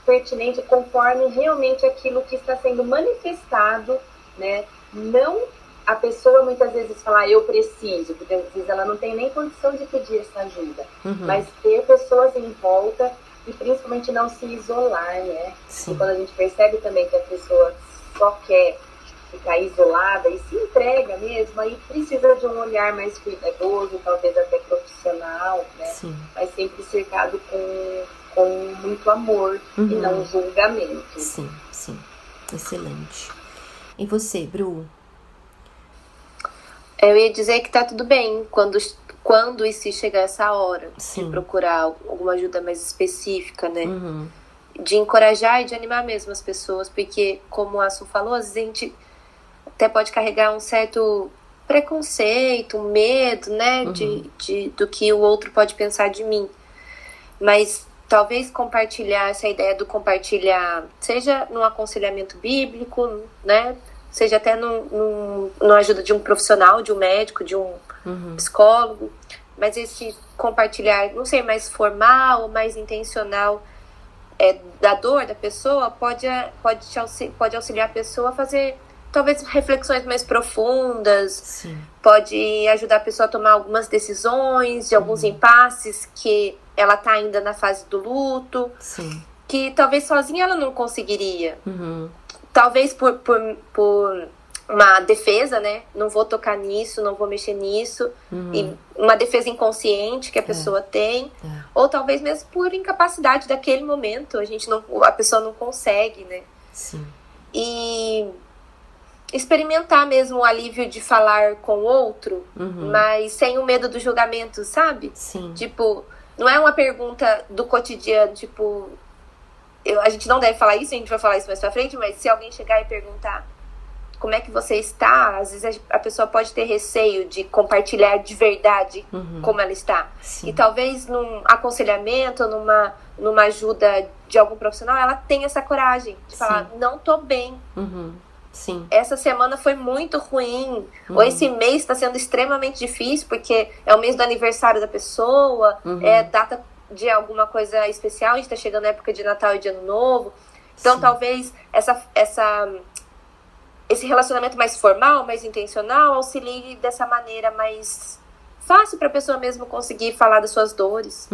pertinente conforme realmente aquilo que está sendo manifestado, né? Não a pessoa muitas vezes falar eu preciso, porque às vezes ela não tem nem condição de pedir essa ajuda, mas ter pessoas em volta e principalmente não se isolar, né? E quando a gente percebe também que a pessoa só quer ficar isolada e se entrega mesmo, aí precisa de um olhar mais cuidadoso, talvez até profissional, né? Mas sempre cercado com muito amor e não julgamento. Sim. Excelente. E você, Bru? Eu ia dizer que tá tudo bem quando e se chegar essa hora de procurar alguma ajuda mais específica, né? De encorajar e de animar mesmo as pessoas, porque, como a Su falou, às vezes a gente até pode carregar um certo preconceito, um medo, né? Do que o outro pode pensar de mim. Mas talvez compartilhar, essa ideia do compartilhar, seja num aconselhamento bíblico, né? Seja até na ajuda de um profissional, de um médico, de um psicólogo, mas esse compartilhar, não sei, mais formal ou mais intencional da dor da pessoa pode auxiliar a pessoa a fazer talvez reflexões mais profundas, pode ajudar a pessoa a tomar algumas decisões, de alguns impasses que ela está ainda na fase do luto, que talvez sozinha ela não conseguiria. Talvez por uma defesa, né? Não vou tocar nisso, não vou mexer nisso. E uma defesa inconsciente que a pessoa tem. Ou talvez mesmo por incapacidade daquele momento. A pessoa não consegue, né? E experimentar mesmo o alívio de falar com o outro, mas sem o medo do julgamento, sabe? Tipo, não é uma pergunta do cotidiano, tipo... a gente não deve falar isso, a gente vai falar isso mais pra frente, mas se alguém chegar e perguntar como é que você está, às vezes a pessoa pode ter receio de compartilhar de verdade como ela está. E talvez num aconselhamento, numa ajuda de algum profissional, ela tenha essa coragem de falar, não tô bem. Essa semana foi muito ruim, ou esse mês está sendo extremamente difícil, porque é o mês do aniversário da pessoa, é data de alguma coisa especial, a gente tá chegando na época de Natal e de Ano Novo, então talvez esse relacionamento mais formal, mais intencional, auxilie dessa maneira mais fácil para a pessoa mesmo conseguir falar das suas dores.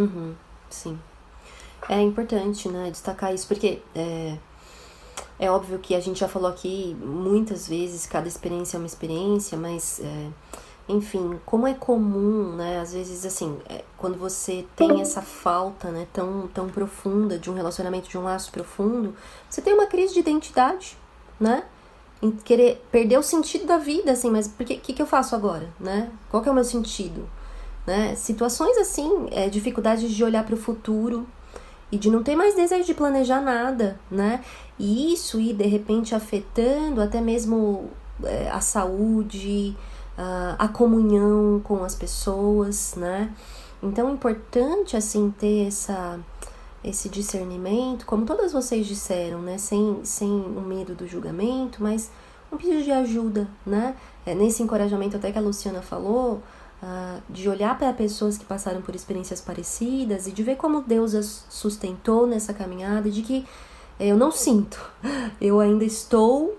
É importante, né, destacar isso, porque é óbvio que a gente já falou aqui muitas vezes, cada experiência é uma experiência, mas enfim, como é comum, né, às vezes, assim, quando você tem essa falta, né, tão profunda de um relacionamento, de um laço profundo, você tem uma crise de identidade, né, em querer perder o sentido da vida, assim, mas o que eu faço agora, né, qual que é o meu sentido, né, situações assim, dificuldades de olhar para o futuro e de não ter mais desejo de planejar nada, né, e isso ir, de repente, afetando até mesmo a saúde, a comunhão com as pessoas, né? Então é importante, assim, ter esse discernimento, como todas vocês disseram, né? Sem o medo do julgamento, mas um pedido de ajuda, né? Nesse encorajamento até que a Luciana falou, de olhar para pessoas que passaram por experiências parecidas e de ver como Deus as sustentou nessa caminhada, de que eu não sinto, eu ainda estou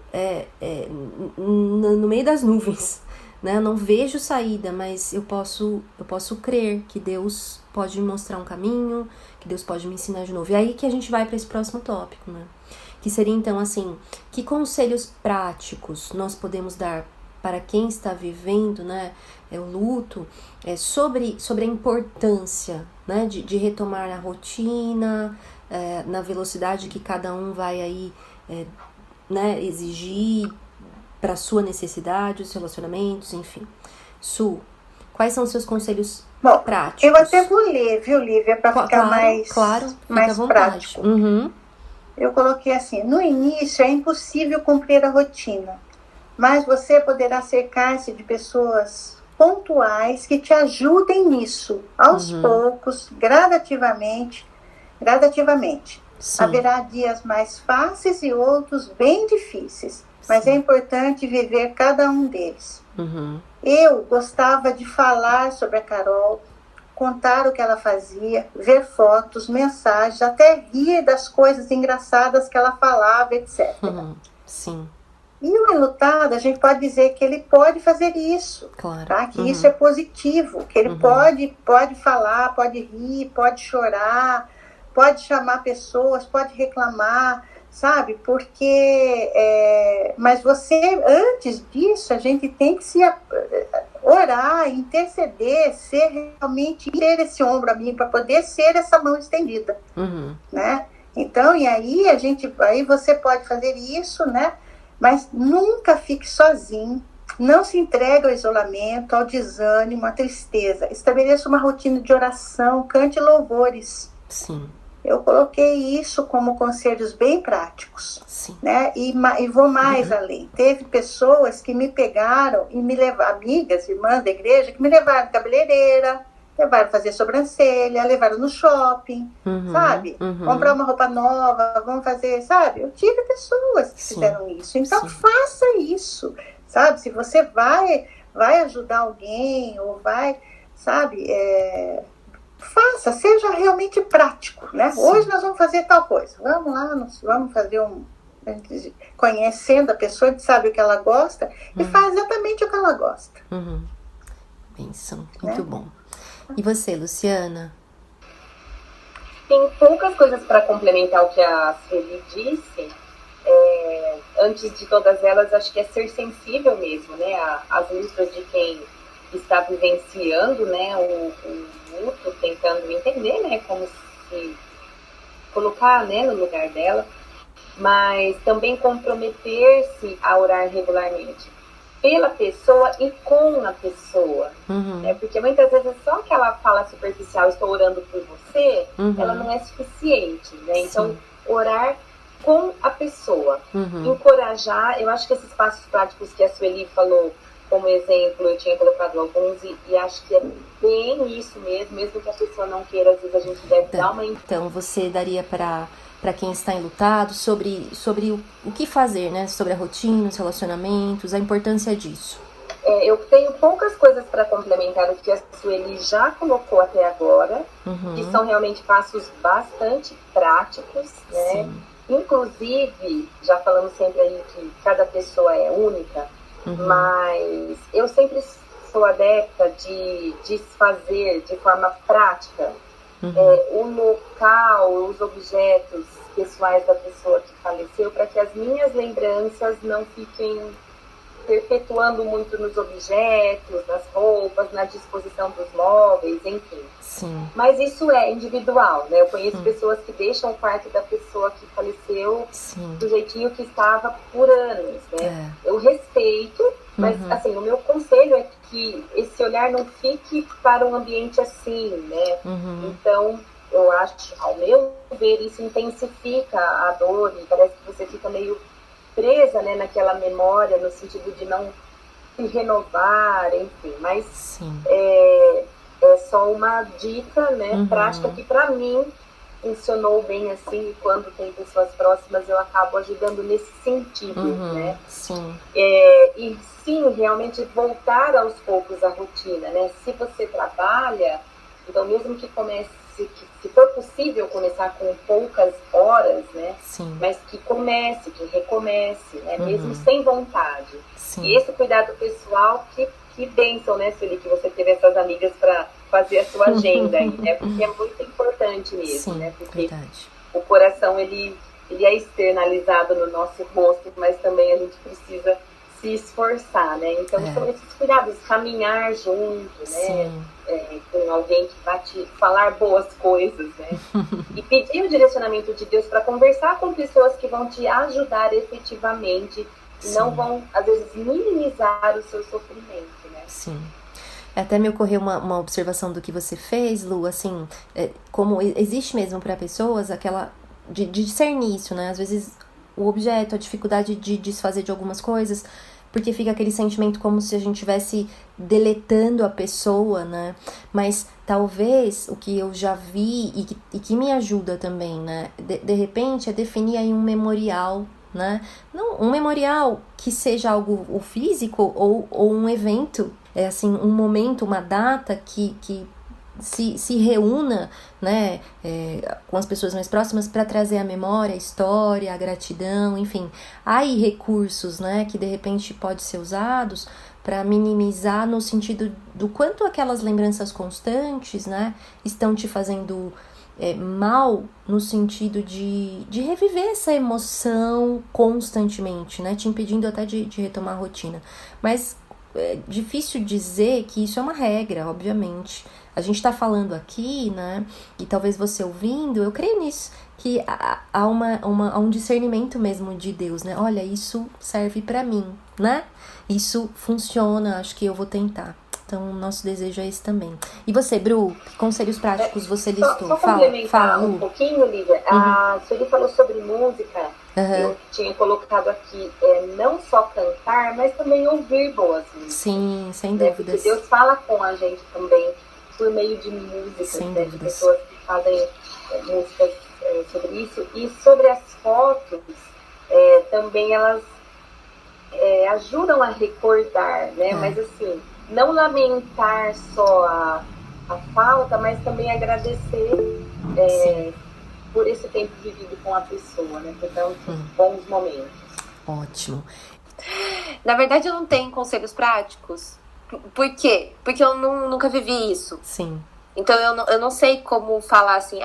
no meio das nuvens, né? Eu não vejo saída, mas eu posso crer que Deus pode me mostrar um caminho, que Deus pode me ensinar de novo. E aí que a gente vai para esse próximo tópico, né? Que seria então assim, que conselhos práticos nós podemos dar para quem está vivendo, né, o luto, sobre a importância, né, de retomar a rotina, na velocidade que cada um vai aí, né, exigir para sua necessidade, os relacionamentos, enfim. Su, quais são os seus conselhos práticos? Eu até vou ler, viu, Lívia, para ficar mais prático. Eu coloquei assim: no início é impossível cumprir a rotina, mas você poderá cercar-se de pessoas pontuais que te ajudem nisso, aos poucos, gradativamente. Sim. Haverá dias mais fáceis e outros bem difíceis, mas é importante viver cada um deles. Eu gostava de falar sobre a Carol, contar o que ela fazia, ver fotos, mensagens, até rir das coisas engraçadas que ela falava, etc. Sim. E o enlutado, a gente pode dizer que ele pode fazer isso, claro. Tá? Que isso é positivo, que ele pode falar, pode rir, pode chorar, pode chamar pessoas, pode reclamar, sabe? Porque, mas você, antes disso, a gente tem que se orar, interceder, ser realmente, ter esse ombro amigo para poder ser essa mão estendida, né? Então, e aí você pode fazer isso, né? Mas nunca fique sozinho, não se entregue ao isolamento, ao desânimo, à tristeza. Estabeleça uma rotina de oração, cante louvores. Sim. Eu coloquei isso como conselhos bem práticos. Sim. Né? E vou mais além. Teve pessoas que me pegaram e me levaram, amigas, irmãs da igreja, que me levaram na cabeleireira, levaram fazer sobrancelha, levaram no shopping, sabe? Comprar uma roupa nova, vamos fazer, sabe? Eu tive pessoas que fizeram isso. Então, faça isso, sabe? Se você vai ajudar alguém ou vai, sabe? Faça, seja realmente prático, né? Hoje nós vamos fazer tal coisa. Vamos lá, vamos fazer conhecendo a pessoa, a gente sabe o que ela gosta e faz exatamente o que ela gosta. Benção, muito bom. E você, Luciana? Tem poucas coisas para complementar o que a Sueli disse. Antes de todas elas, acho que é ser sensível mesmo, né? As lutas de quem está vivenciando, né, o luto, tentando entender, né, como se colocar, né, no lugar dela, mas também comprometer-se a orar regularmente pela pessoa e com a pessoa, né? Porque muitas vezes só aquela fala superficial, estou orando por você, ela não é suficiente, né? Então, orar com a pessoa, encorajar. Eu acho que esses passos práticos que a Sueli falou como exemplo, eu tinha colocado alguns e acho que é bem isso mesmo que a pessoa não queira, às vezes a gente deve dar uma... Então, você daria para quem está enlutado sobre o que fazer, né? Sobre a rotina, os relacionamentos, a importância disso. Eu tenho poucas coisas para complementar o que a Sueli já colocou até agora, que são realmente passos bastante práticos, né? Sim. Inclusive, já falamos sempre aí que cada pessoa é única, mas eu sempre sou adepta de fazer de forma prática o local, os objetos pessoais da pessoa que faleceu, para que as minhas lembranças não fiquem perpetuando muito nos objetos, nas roupas, na disposição dos móveis, enfim. Sim. Mas isso é individual, né? Eu conheço pessoas que deixam o quarto da pessoa que faleceu do jeitinho que estava por anos, né? Eu respeito, mas assim, o meu conselho é que esse olhar não fique para um ambiente assim, né? Então, eu acho, ao meu ver, isso intensifica a dor e parece que você fica meio presa, né, naquela memória, no sentido de não se renovar, enfim, mas é só uma dica, né, prática que para mim funcionou bem assim, e quando tem pessoas próximas eu acabo ajudando nesse sentido, né? Sim. E sim, realmente voltar aos poucos à rotina, né? Se você trabalha, então mesmo que comece, se for possível começar com poucas horas, né? Sim. Mas que comece, que recomece, né? Mesmo sem vontade. Sim. E esse cuidado pessoal, que bênção, né, Sueli, que você teve essas amigas para fazer a sua agenda aí, né? Porque é muito importante mesmo, né? Porque o coração, ele é externalizado no nosso rosto, mas também a gente precisa se esforçar, né? Então, são esses cuidados, caminhar junto, né? Com alguém que vai te falar boas coisas, né? E pedir o direcionamento de Deus para conversar com pessoas que vão te ajudar efetivamente e não vão, às vezes, minimizar o seu sofrimento, né? Sim. Até me ocorreu uma observação do que você fez, Lu, assim, como existe mesmo para pessoas aquela de discernir isso, né? Às vezes o objeto, a dificuldade de desfazer de algumas coisas, porque fica aquele sentimento como se a gente estivesse deletando a pessoa, né? Mas talvez o que eu já vi e que me ajuda também, né? De repente é definir aí um memorial, né? Não, um memorial que seja algo físico ou um evento, assim, um momento, uma data que se reúna, né, com as pessoas mais próximas para trazer a memória, a história, a gratidão, enfim. Há aí recursos, né, que de repente podem ser usados para minimizar no sentido do quanto aquelas lembranças constantes, né, estão te fazendo mal no sentido de reviver essa emoção constantemente, né, te impedindo até de retomar a rotina. Mas é difícil dizer que isso é uma regra, obviamente. A gente está falando aqui, né, e talvez você ouvindo, eu creio nisso, que há um discernimento mesmo de Deus, né? Olha, isso serve para mim, né? Isso funciona, acho que eu vou tentar. Então, o nosso desejo é esse também. E você, Bru, que conselhos práticos você listou? Só complementar um pouquinho, Lívia. A Sueli falou sobre música. Eu tinha colocado aqui não só cantar, mas também ouvir boas músicas. Sim, sem dúvidas. Porque Deus fala com a gente também por meio de músicas, né, de pessoas que fazem músicas sobre isso. E sobre as fotos, também elas ajudam a recordar, né? Mas assim, não lamentar só a falta, mas também agradecer por esse tempo vivido com a pessoa, né? Então, bons momentos. Ótimo. Na verdade, eu não tenho conselhos práticos. Por quê? Porque eu nunca vivi isso. Sim. Então, eu não sei como falar assim,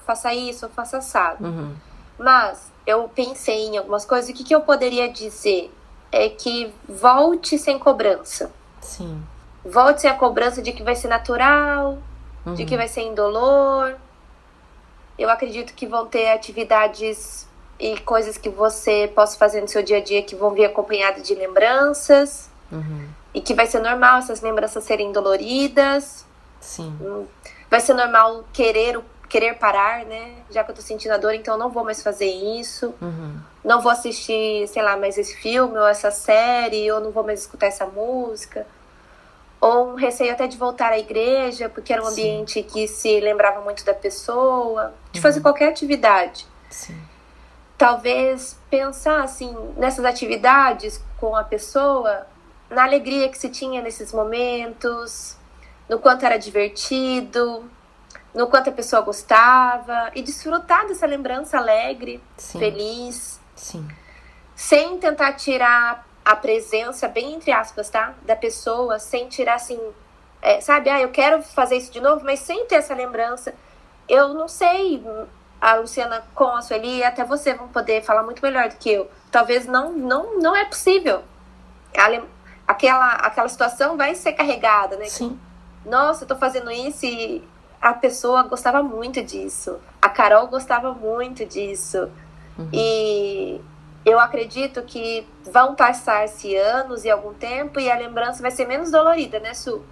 faça isso, faça assado. Mas, eu pensei em algumas coisas. O que eu poderia dizer? É que volte sem cobrança. Sim. Volte sem a cobrança de que vai ser natural, de que vai ser indolor. Eu acredito que vão ter atividades e coisas que você possa fazer no seu dia a dia que vão vir acompanhadas de lembranças. E que vai ser normal essas lembranças serem doloridas. Sim. Vai ser normal querer parar, né? Já que eu tô sentindo a dor, então eu não vou mais fazer isso. Não vou assistir, sei lá, mais esse filme ou essa série, ou não vou mais escutar essa música. Ou um receio até de voltar à igreja, porque era um ambiente que se lembrava muito da pessoa. De fazer qualquer atividade. Sim. Talvez pensar, assim, nessas atividades com a pessoa, na alegria que se tinha nesses momentos, no quanto era divertido, no quanto a pessoa gostava, e desfrutar dessa lembrança alegre, feliz. Sim. Sem tentar tirar a presença, bem entre aspas, tá? Da pessoa, sem tirar assim, sabe? Eu quero fazer isso de novo, mas sem ter essa lembrança. Eu não sei, a Luciana com a Sueli, até você vão poder falar muito melhor do que eu. Talvez não é possível. Aquela situação vai ser carregada, né? Sim. Nossa, eu tô fazendo isso e a pessoa gostava muito disso. A Carol gostava muito disso. E eu acredito que vão passar-se anos e algum tempo e a lembrança vai ser menos dolorida, né, Su?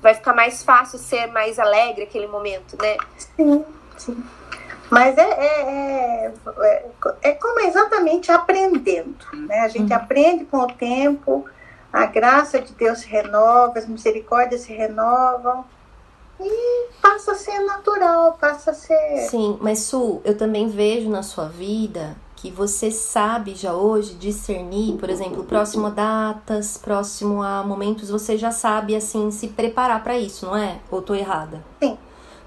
Vai ficar mais fácil ser mais alegre aquele momento, né? Sim, sim. Mas é como exatamente aprendendo, né? A gente aprende com o tempo, a graça de Deus se renova, as misericórdias se renovam e passa a ser natural, passa a ser... Sim, mas Su, eu também vejo na sua vida que você sabe já hoje discernir, por exemplo, próximo a datas, próximo a momentos, você já sabe, assim, se preparar para isso, não é? Ou tô errada? Sim.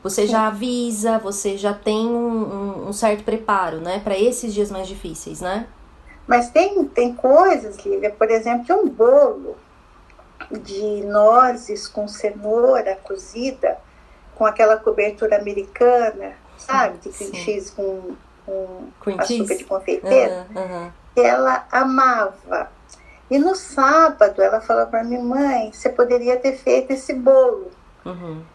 Você já avisa, você já tem um certo preparo, né? Para esses dias mais difíceis, né? Mas tem coisas, Lívia, por exemplo, um bolo de nozes com cenoura cozida, com aquela cobertura americana, sabe? De cream cheese com açúcar de confeiteiro. Ela amava. E no sábado ela falou para mim, mãe, você poderia ter feito esse bolo.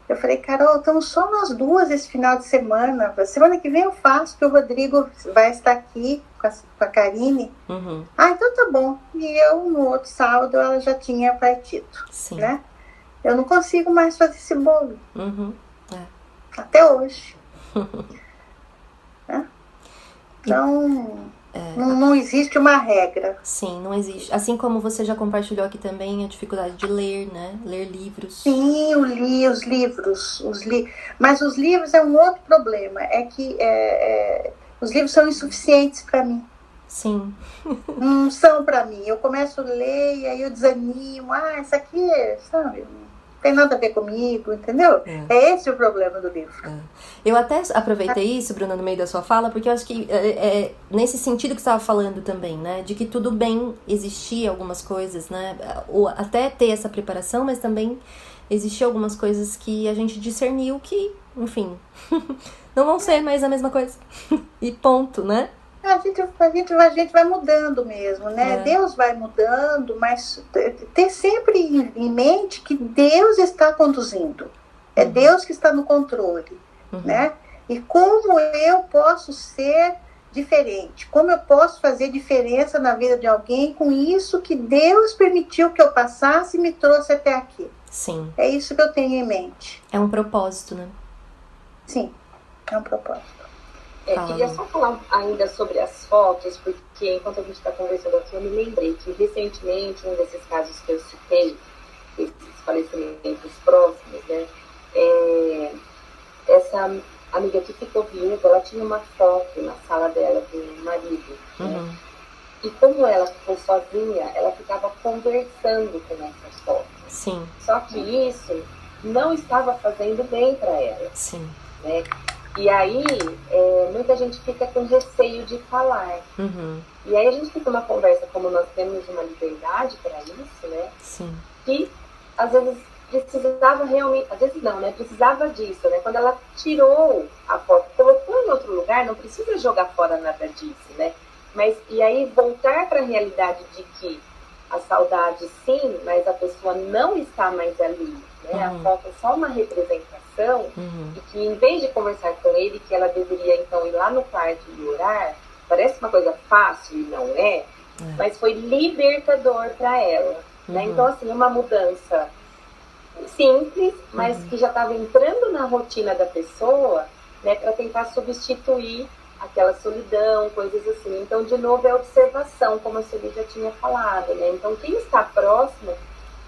Eu falei, Carol, estamos só nós duas esse final de semana. Semana que vem eu faço, que o Rodrigo vai estar aqui com a Karine. Então tá bom. E eu, no outro sábado, ela já tinha partido. Sim. Né? Eu não consigo mais fazer esse bolo. Até hoje. Então, Não existe uma regra. Sim, não existe. Assim como você já compartilhou aqui também a dificuldade de ler, né? Ler livros. Sim, eu li os livros. Mas os livros é um outro problema. É que os livros são insuficientes para mim. Sim. Não são para mim. Eu começo a ler e aí eu desanimo. Isso aqui, sabe, não tem nada a ver comigo, entendeu? É esse o problema do livro. Eu até aproveitei isso, Bruna, no meio da sua fala, porque eu acho que nesse sentido que você estava falando também, né? De que tudo bem existir algumas coisas, né? Ou até ter essa preparação, mas também existir algumas coisas que a gente discerniu que, enfim, não vão ser mais a mesma coisa. E ponto, né? A gente vai mudando mesmo, né? Deus vai mudando, mas ter sempre em mente que Deus está conduzindo. É Deus que está no controle, né? E como eu posso ser diferente? Como eu posso fazer diferença na vida de alguém com isso que Deus permitiu que eu passasse e me trouxe até aqui? Sim. É isso que eu tenho em mente. É um propósito, né? Sim, é um propósito. Queria só falar ainda sobre as fotos, porque enquanto a gente está conversando aqui, eu me lembrei que recentemente, um desses casos que eu citei, esses falecimentos próximos, né, essa amiga que ficou viúva, ela tinha uma foto na sala dela do marido, né? E como ela ficou sozinha, ela ficava conversando com essas fotos. Sim. Só que isso não estava fazendo bem para ela. Sim. Né? E aí, muita gente fica com receio de falar. E aí a gente fica uma conversa, como nós temos uma liberdade para isso, né? Sim. Que às vezes precisava realmente, às vezes não, né? Precisava disso, né? Quando ela tirou a foto, colocou em outro lugar, não precisa jogar fora nada disso, né? Mas, e aí voltar para a realidade de que a saudade sim, mas a pessoa não está mais ali, né? A foto é só uma representação, e que em vez de conversar com ele, que ela deveria então ir lá no quarto e orar, parece uma coisa fácil e não mas foi libertador para ela, né? Então assim, uma mudança simples, mas que já estava entrando na rotina da pessoa, né, para tentar substituir aquela solidão, coisas assim. Então, de novo, é observação, como a Sueli já tinha falado, né? Então, quem está próximo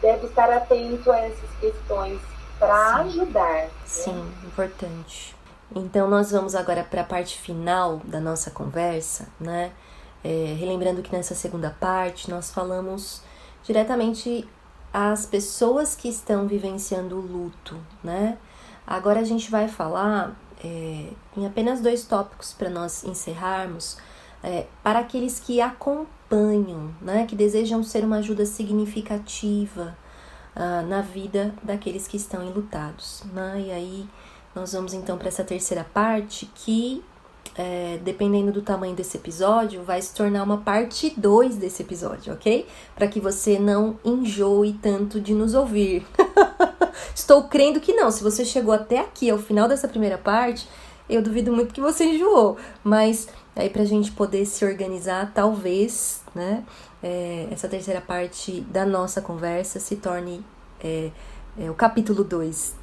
deve estar atento a essas questões para ajudar. Sim, né? Importante. Então, nós vamos agora para a parte final da nossa conversa, né? Relembrando que nessa segunda parte nós falamos diretamente às pessoas que estão vivenciando o luto, né? Agora a gente vai falar em apenas 2 tópicos para nós encerrarmos, para aqueles que acompanham, né? Que desejam ser uma ajuda significativa na vida daqueles que estão enlutados, né? E aí nós vamos então para essa terceira parte que, dependendo do tamanho desse episódio, vai se tornar uma parte 2 desse episódio, ok? Para que você não enjoe tanto de nos ouvir. Estou crendo que não. Se você chegou até aqui, ao final dessa primeira parte, eu duvido muito que você enjoou. Mas aí pra gente poder se organizar, talvez, né, essa terceira parte da nossa conversa se torne o capítulo 2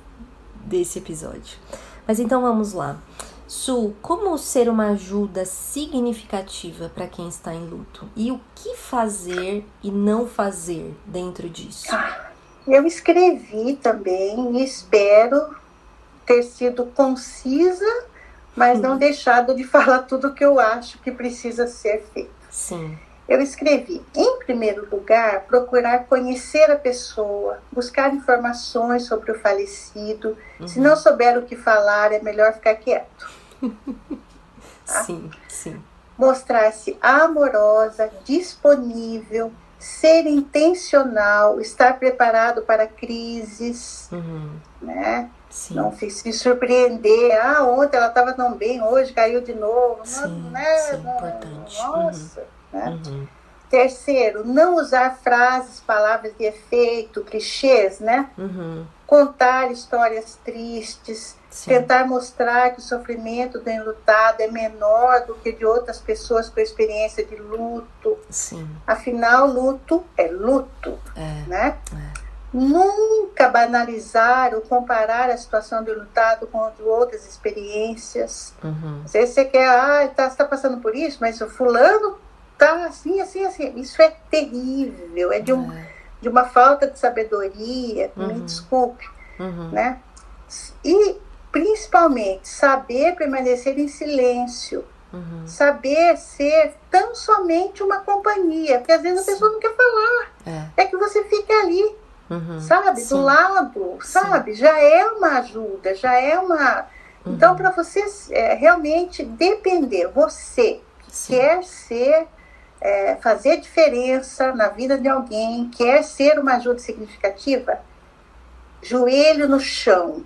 desse episódio. Mas então vamos lá. Su, como ser uma ajuda significativa para quem está em luto? E o que fazer e não fazer dentro disso? Eu escrevi também e espero ter sido concisa, mas não deixado de falar tudo o que eu acho que precisa ser feito. Sim. Eu escrevi, em primeiro lugar, procurar conhecer a pessoa, buscar informações sobre o falecido. Se não souber o que falar, é melhor ficar quieto. Tá? Sim, sim. Mostrar-se amorosa, disponível, ser intencional, estar preparado para crises, né? Sim. Não se surpreender. Ontem ela estava tão bem, hoje caiu de novo. Sim, né? sim, importante. Nossa, né? Terceiro, não usar frases, palavras de efeito, clichês, né? Contar histórias tristes, tentar mostrar que o sofrimento do enlutado é menor do que de outras pessoas com experiência de luto. Sim. Afinal, luto é luto, né? nunca banalizar ou comparar a situação do enlutado com outras experiências. Às vezes você quer, você está passando por isso, mas o fulano está assim, assim, assim. Isso é terrível, é de uma falta de sabedoria, me desculpe, né? E, principalmente, saber permanecer em silêncio, saber ser tão somente uma companhia, porque às vezes a pessoa não quer falar, é que você fique ali, sabe, do lado, sabe, já é uma ajuda, já é uma... Então, para você realmente depender, você quer ser, fazer diferença na vida de alguém, quer ser uma ajuda significativa, joelho no chão,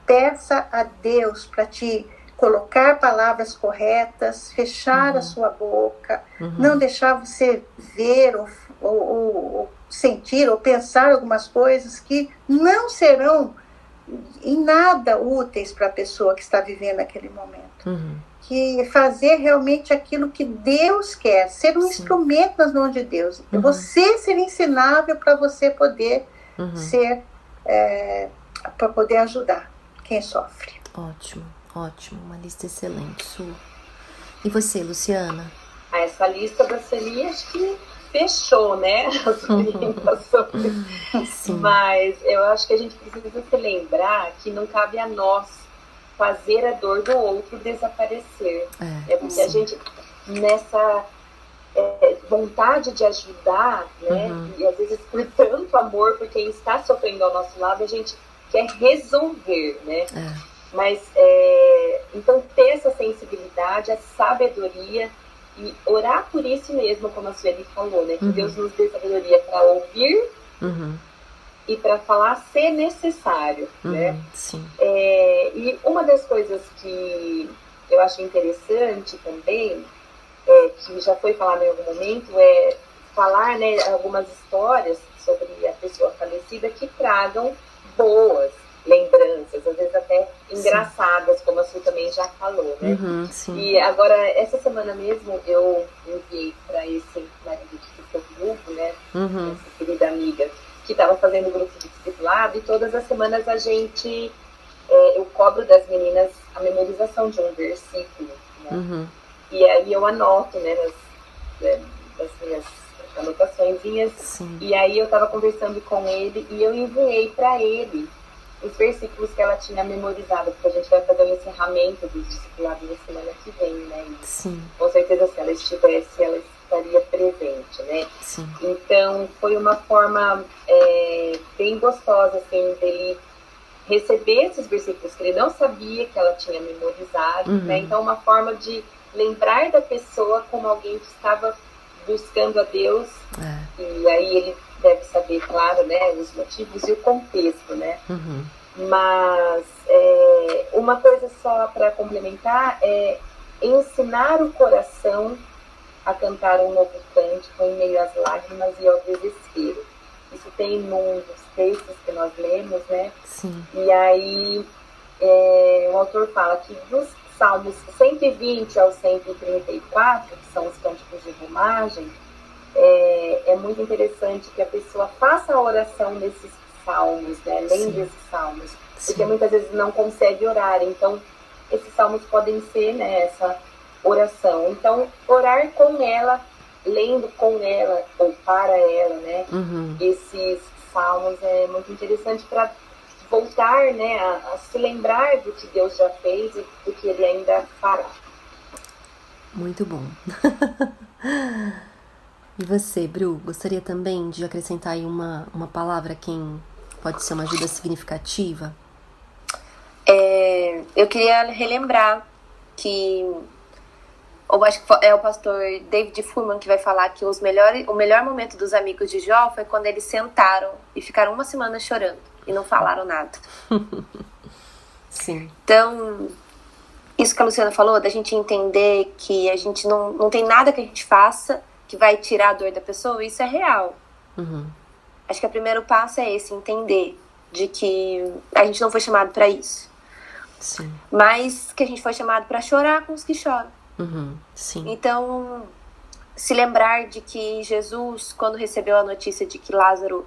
peça a Deus para te colocar palavras corretas, fechar a sua boca, não deixar você ver ou sentir ou pensar algumas coisas que não serão em nada úteis para a pessoa que está vivendo aquele momento. Que fazer realmente aquilo que Deus quer, ser um instrumento nas mãos de Deus. Você ser ensinável para você poder ser, para poder ajudar quem sofre. Ótimo, ótimo, uma lista excelente sua. E você, Luciana? Essa lista da Celi acho que fechou, né, as orientações. Mas eu acho que a gente precisa se lembrar que não cabe a nós fazer a dor do outro desaparecer. Porque a gente, nessa vontade de ajudar, né, e às vezes por tanto amor por quem está sofrendo ao nosso lado, a gente quer resolver, né? Mas, então, ter essa sensibilidade, a sabedoria e orar por isso mesmo, como a Sueli falou, né? Que Deus nos dê sabedoria para ouvir e para falar se necessário, né? E uma das coisas que eu acho interessante também, que já foi falado em algum momento, é falar, né, algumas histórias sobre a pessoa falecida que tragam boas lembranças, às vezes até engraçadas, como a Su também já falou, né? E agora, essa semana mesmo, eu enviei para esse marido que ficou viúvo, né? Essa querida amiga, que estava fazendo grupo de discipulado, e todas as semanas a gente, eu cobro das meninas a memorização de um versículo, né? E aí eu anoto, né, nas minhas anotaçõezinhas, e aí eu estava conversando com ele, e eu enviei para ele os versículos que ela tinha memorizado, porque a gente vai fazer o encerramento dos discipulados na semana que vem, né? Com certeza, se ela estivesse, ela estaria presente, né? Então, foi uma forma bem gostosa, assim, dele receber esses versículos que ele não sabia que ela tinha memorizado, né? Então, uma forma de lembrar da pessoa como alguém que estava buscando a Deus, e aí ele deve saber, claro, né, os motivos e o contexto, né? Mas uma coisa só para complementar é ensinar o coração a cantar um novo cântico em meio às lágrimas e ao desespero. Isso tem num dos textos que nós lemos, né? E aí o autor fala que dos Salmos 120 ao 134, que são os cânticos de romagem, é muito interessante que a pessoa faça a oração nesses salmos, né? Lembre esses salmos, porque muitas vezes não consegue orar, então esses salmos podem ser, né, essa oração. Então, orar com ela, lendo com ela ou para ela, né? Esses salmos é muito interessante para voltar, né, a se lembrar do que Deus já fez e do que Ele ainda fará. Muito bom. E você, Bru, gostaria também de acrescentar aí uma palavra quem pode ser uma ajuda significativa? Eu queria relembrar que eu acho que é o pastor David Furman que vai falar que o melhor momento dos amigos de Jó foi quando eles sentaram e ficaram uma semana chorando e não falaram nada. Então, isso que a Luciana falou, da gente entender que a gente não tem nada que a gente faça que vai tirar a dor da pessoa, isso é real. Acho que o primeiro passo é esse, entender de que a gente não foi chamado para isso. Mas que a gente foi chamado para chorar com os que choram. Então, se lembrar de que Jesus, quando recebeu a notícia de que Lázaro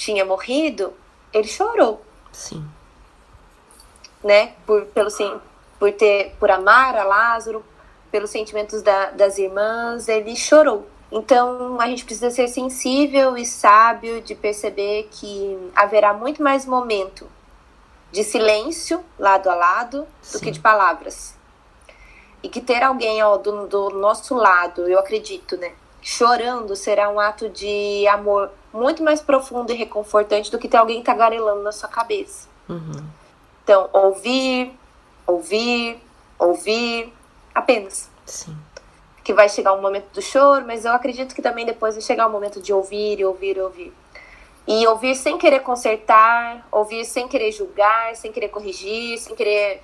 tinha morrido, ele chorou. Sim. Né? Por amar a Lázaro, pelos sentimentos das irmãs, ele chorou. Então, a gente precisa ser sensível e sábio de perceber que haverá muito mais momento de silêncio, lado a lado, do que de palavras. E que ter alguém do nosso lado, eu acredito, né, chorando, será um ato de amor muito mais profundo e reconfortante do que ter alguém tagarelando na sua cabeça. Uhum. Então, ouvir, apenas. Sim. Que vai chegar um momento do choro, mas eu acredito que também depois vai chegar o momento de ouvir. E ouvir sem querer consertar, ouvir sem querer julgar, sem querer corrigir, sem querer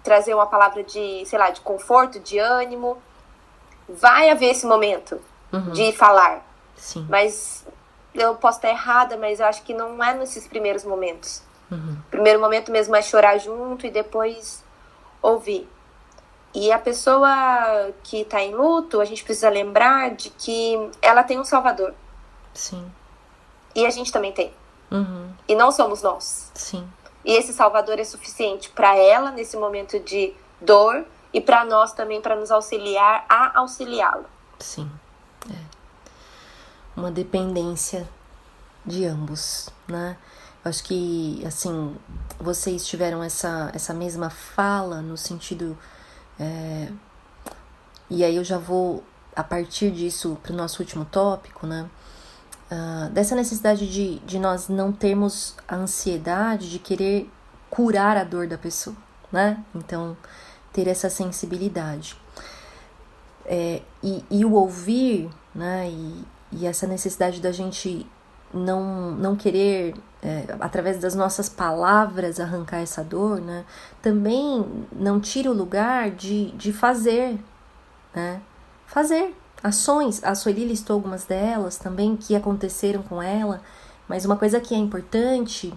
trazer uma palavra de, sei lá, de conforto, de ânimo. Vai haver esse momento de falar. Sim. Mas eu posso estar errada, mas eu acho que não é nesses primeiros momentos. Uhum. O primeiro momento mesmo é chorar junto e depois ouvir. E a pessoa que está em luto, a gente precisa lembrar de que ela tem um salvador. Sim. E a gente também tem. Uhum. E não somos nós. Sim. E esse salvador é suficiente para ela nesse momento de dor e para nós também, para nos auxiliar a auxiliá-la. Sim. Uma dependência de ambos, né? Eu acho que, assim, vocês tiveram essa mesma fala no sentido... E aí eu já vou, a partir disso, para o nosso último tópico, né? Dessa necessidade de nós não termos a ansiedade de querer curar a dor da pessoa, né? Então, ter essa sensibilidade. E o ouvir, né? E essa necessidade da gente não querer, através das nossas palavras, arrancar essa dor, né? Também não tira o lugar de fazer, né? Fazer ações. A Sueli listou algumas delas também que aconteceram com ela, mas uma coisa que é importante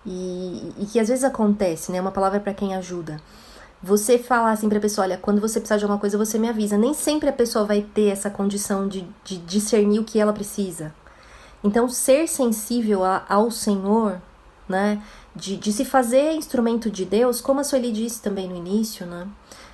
e que às vezes acontece, né? Uma palavra para quem ajuda. Você falar assim pra pessoa, olha, quando você precisar de alguma coisa, você me avisa. Nem sempre a pessoa vai ter essa condição de discernir o que ela precisa. Então, ser sensível ao Senhor, né, de se fazer instrumento de Deus, como a Sueli disse também no início, né,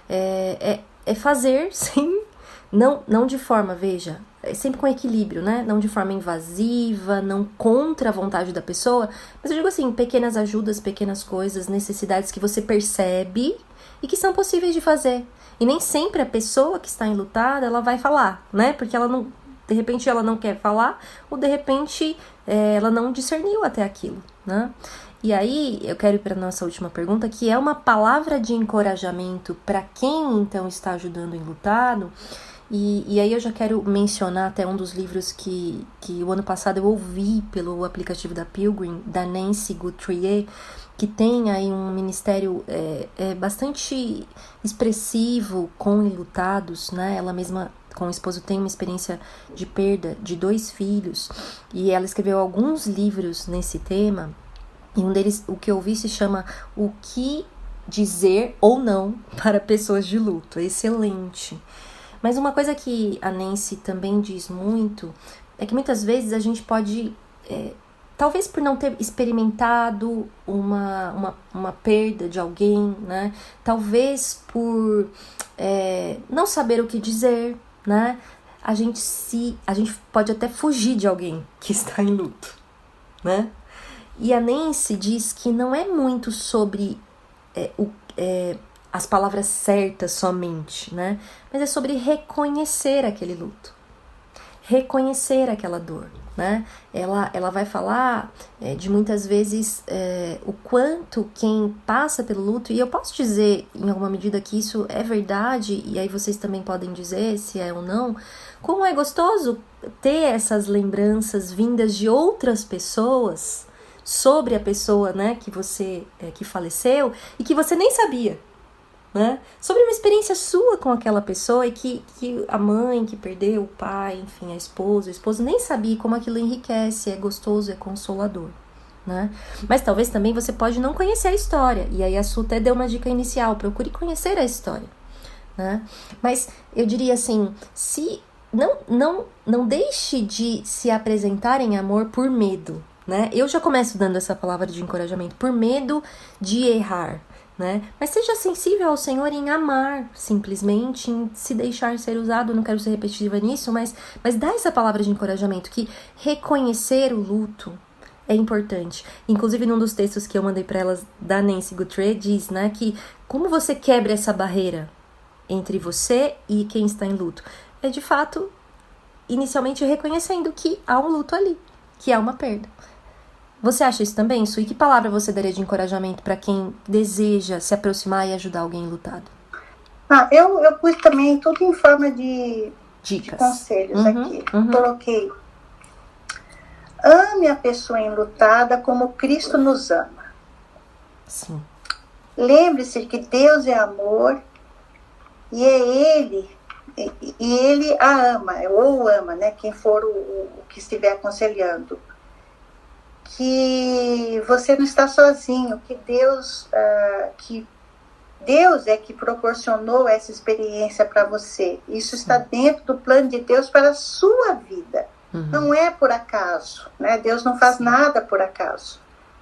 é fazer, sim, não de forma, veja, sempre com equilíbrio, né, não de forma invasiva, não contra a vontade da pessoa, mas eu digo assim, pequenas ajudas, pequenas coisas, necessidades que você percebe e que são possíveis de fazer. E nem sempre a pessoa que está enlutada, ela vai falar, né, porque ela não... De repente ela não quer falar, ou de repente ela não discerniu até aquilo, né? E aí eu quero ir para a nossa última pergunta, que é uma palavra de encorajamento para quem então está ajudando o enlutado. E aí eu já quero mencionar até um dos livros que o ano passado eu ouvi pelo aplicativo da Pilgrim, da Nancy Guthrie, que tem aí um ministério bastante expressivo com enlutados, né? Ela mesma, com o esposo, tem uma experiência de perda de 2 filhos, e ela escreveu alguns livros nesse tema, e um deles, o que eu ouvi, se chama O que dizer ou não para pessoas de luto. É excelente. Mas uma coisa que a Nancy também diz muito, é que muitas vezes a gente pode, talvez por não ter experimentado uma perda de alguém, né? Talvez por não saber o que dizer, né? A gente pode até fugir de alguém que está em luto, né? E a Nancy diz que não é muito sobre as palavras certas somente, né? Mas é sobre reconhecer aquele luto, reconhecer aquela dor, né? Ela vai falar de muitas vezes o quanto quem passa pelo luto, e eu posso dizer em alguma medida que isso é verdade, e aí vocês também podem dizer se é ou não, como é gostoso ter essas lembranças vindas de outras pessoas sobre a pessoa, né, que você que faleceu e que você nem sabia, né? Sobre uma experiência sua com aquela pessoa e que a mãe que perdeu, o pai, enfim, a esposa, o esposo nem sabia, como aquilo enriquece, é gostoso, é consolador, né? Mas talvez também você pode não conhecer a história, e aí a Su até deu uma dica inicial, procure conhecer a história, né? Mas eu diria assim, se não deixe de se apresentar em amor por medo, né? Eu já começo dando essa palavra de encorajamento, por medo de errar, né? Mas seja sensível ao Senhor em amar, simplesmente, em se deixar ser usado. Não quero ser repetitiva nisso, mas dá essa palavra de encorajamento, que reconhecer o luto é importante. Inclusive, num dos textos que eu mandei para elas, da Nancy Guthrie, diz, né, que como você quebra essa barreira entre você e quem está em luto? É, de fato, inicialmente reconhecendo que há um luto ali, que há uma perda. Você acha isso também, Su? E que palavra você daria de encorajamento para quem deseja se aproximar e ajudar alguém enlutado? Eu pus também tudo em forma de dicas, de conselhos aqui. Coloquei: ame a pessoa enlutada como Cristo nos ama. Sim. Lembre-se que Deus é amor e Ele a ama, ou ama, né? Quem for o que estiver aconselhando. Que você não está sozinho, que Deus é que proporcionou essa experiência para você. Isso está dentro do plano de Deus para a sua vida. Não é por acaso, né? Deus não faz nada por acaso,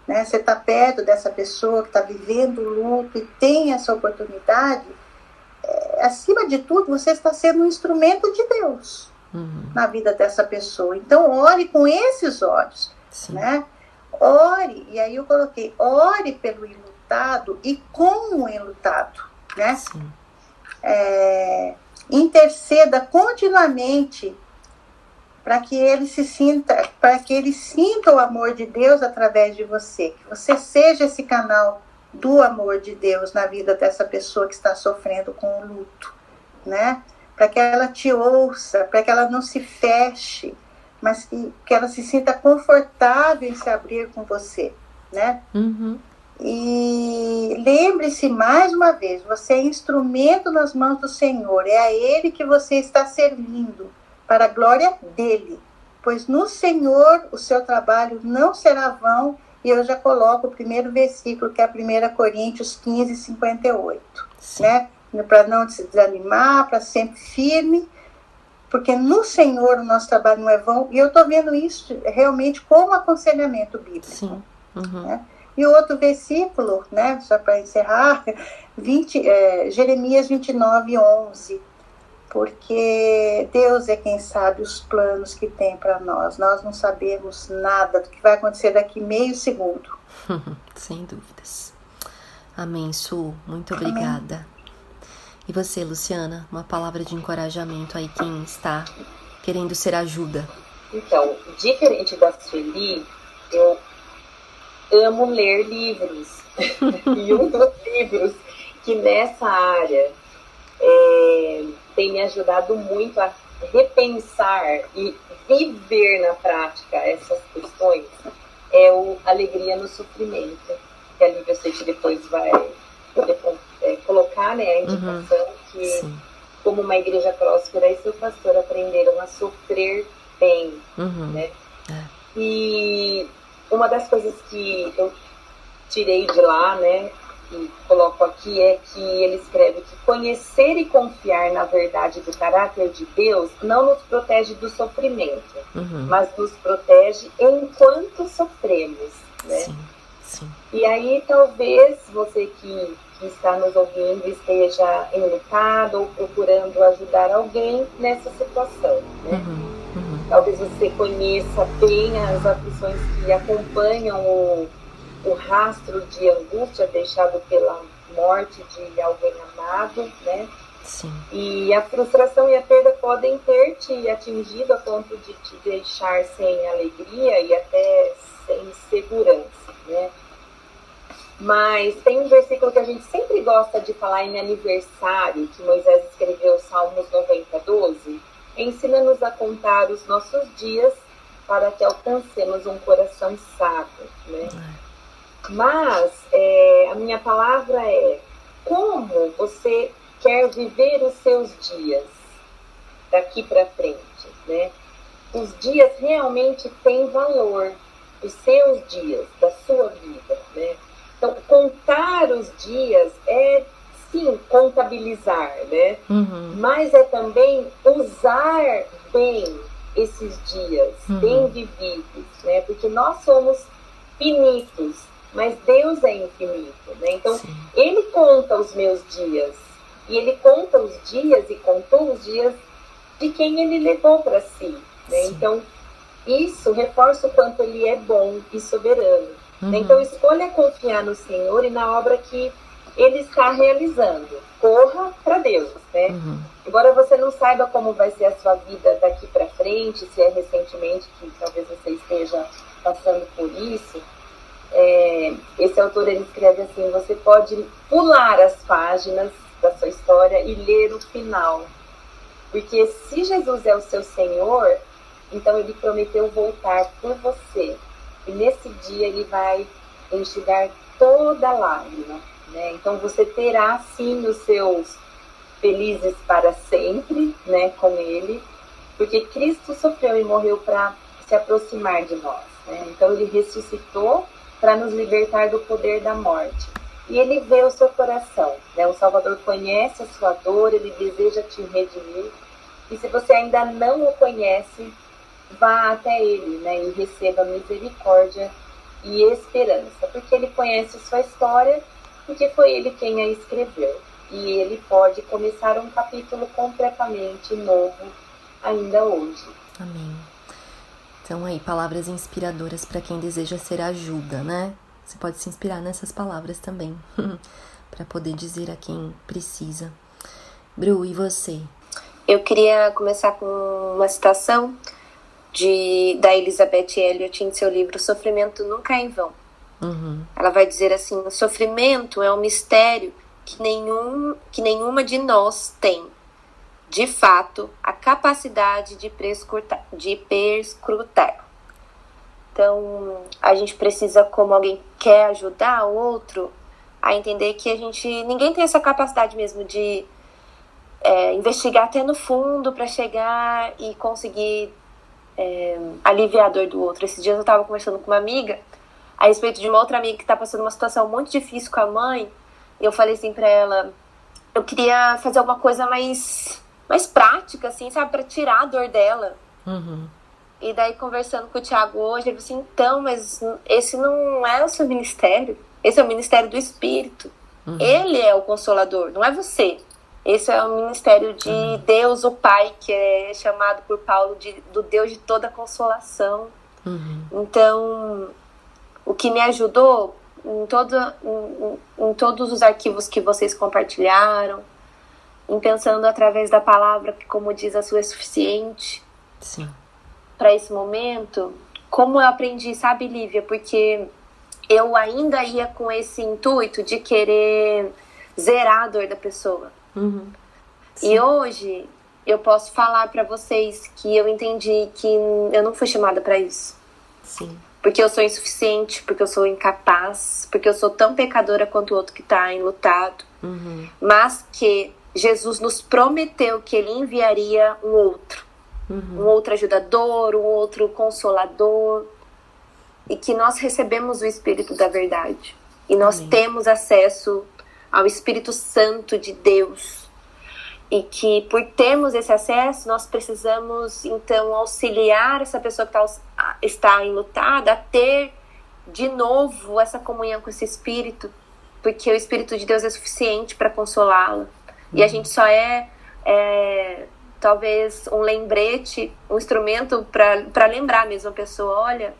né? Você está perto dessa pessoa que está vivendo o luto e tem essa oportunidade. Acima de tudo, você está sendo um instrumento de Deus na vida dessa pessoa. Então, ore com esses olhos, né? Ore, e aí eu coloquei: ore pelo enlutado e com o enlutado, né? Interceda continuamente para que ele sinta o amor de Deus através de você, que você seja esse canal do amor de Deus na vida dessa pessoa que está sofrendo com o luto, né? Para que ela te ouça, para que ela não se feche, mas que ela se sinta confortável em se abrir com você, né? E lembre-se mais uma vez, você é instrumento nas mãos do Senhor, é a Ele que você está servindo, para a glória dEle, pois no Senhor o seu trabalho não será vão. E eu já coloco o primeiro versículo, que é 1 Coríntios 15, 58, né? Para não se desanimar, para sempre firme, porque no Senhor o nosso trabalho não é vão. E eu estou vendo isso realmente como aconselhamento bíblico. Né? E o outro versículo, né, só para encerrar, Jeremias 29, 11. Porque Deus é quem sabe os planos que tem para nós. Nós não sabemos nada do que vai acontecer daqui meio segundo. Sem dúvidas. Amém, Su. Muito obrigada. E você, Luciana? Uma palavra de encorajamento aí, quem está querendo ser ajuda. Então, diferente da Sueli, eu amo ler livros. E um dos livros que nessa área tem me ajudado muito a repensar e viver na prática essas questões é o Alegria no Sofrimento, que a Lívia, eu sei que depois vai poder colocar, né, a indicação que como uma igreja próspera e seu pastor aprenderam a sofrer bem, né? E uma das coisas que eu tirei de lá, né, e coloco aqui, é que ele escreve que conhecer e confiar na verdade do caráter de Deus não nos protege do sofrimento, mas nos protege enquanto sofremos, né? E aí talvez você que está nos ouvindo esteja enlutado ou procurando ajudar alguém nessa situação, né? Talvez você conheça bem as aflições que acompanham o rastro de angústia deixado pela morte de alguém amado, né? E a frustração e a perda podem ter te atingido a ponto de te deixar sem alegria e até sem segurança, né? Mas tem um versículo que a gente sempre gosta de falar em aniversário, que Moisés escreveu, Salmos 90, 12, ensina-nos a contar os nossos dias para que alcancemos um coração sábio, né? Mas a minha palavra é: como você quer viver os seus dias daqui para frente, né? Os dias realmente têm valor, os seus dias, da sua vida, né? Então, contar os dias é, sim, contabilizar, né? Mas é também usar bem esses dias, bem vividos, né? Porque nós somos finitos, mas Deus é infinito, né? Então, sim, Ele conta os meus dias, e Ele conta os dias e contou os dias de quem Ele levou para si, né? Então, isso reforça o quanto Ele é bom e soberano. Né? Então, escolha confiar no Senhor e na obra que Ele está realizando. Corra para Deus, né? Embora você não saiba como vai ser a sua vida daqui para frente, se é recentemente que talvez você esteja passando por isso, esse autor, ele escreve assim: você pode pular as páginas da sua história e ler o final. Porque se Jesus é o seu Senhor, então Ele prometeu voltar por você. E nesse dia Ele vai enxugar toda a lágrima, né? Então você terá sim os seus felizes para sempre, né, com Ele, porque Cristo sofreu e morreu para se aproximar de nós, né? Então Ele ressuscitou para nos libertar do poder da morte. E Ele vê o seu coração, né? O Salvador conhece a sua dor, Ele deseja te redimir. E se você ainda não o conhece, vá até Ele, né? E receba misericórdia e esperança, porque Ele conhece sua história, porque foi Ele quem a escreveu. E Ele pode começar um capítulo completamente novo ainda hoje. Amém. Então aí, palavras inspiradoras para quem deseja ser ajuda, né? Você pode se inspirar nessas palavras também, para poder dizer a quem precisa. Bru, e você? Eu queria começar com uma citação da Elizabeth Elliot em seu livro Sofrimento Nunca é em Vão. Ela vai dizer assim: o sofrimento é um mistério que nenhuma de nós tem, de fato, a capacidade de perscrutar. Então, a gente precisa, como alguém quer ajudar o outro, a entender que ninguém tem essa capacidade mesmo de investigar até no fundo para chegar e conseguir aliviar a dor do outro. Esses dias eu estava conversando com uma amiga a respeito de uma outra amiga que está passando uma situação muito difícil com a mãe. E eu falei assim para ela: eu queria fazer alguma coisa mais prática, assim, sabe, para tirar a dor dela. E daí, conversando com o Thiago hoje, ele falou assim: então, mas esse não é o seu ministério, esse é o ministério do Espírito. Ele é o Consolador, não é você. Esse é o ministério de Deus, o Pai, que é chamado por Paulo do Deus de toda consolação. Então, o que me ajudou em todos os arquivos que vocês compartilharam, em pensando através da palavra, que, como diz, a sua é suficiente. Sim. Para esse momento, como eu aprendi, sabe, Lívia? Porque eu ainda ia com esse intuito de querer zerar a dor da pessoa. E hoje eu posso falar para vocês que eu entendi que eu não fui chamada para isso. Sim. Porque eu sou insuficiente, porque eu sou incapaz, porque eu sou tão pecadora quanto o outro que está enlutado. Mas que Jesus nos prometeu que Ele enviaria um outro. Um outro ajudador, um outro consolador, e que nós recebemos o Espírito da verdade, e nós temos acesso ao Espírito Santo de Deus, e que por termos esse acesso, nós precisamos então auxiliar essa pessoa que está enlutada a ter de novo essa comunhão com esse Espírito, porque o Espírito de Deus é suficiente para consolá-la, e a gente só talvez um lembrete, um instrumento para lembrar mesmo a pessoa: olha,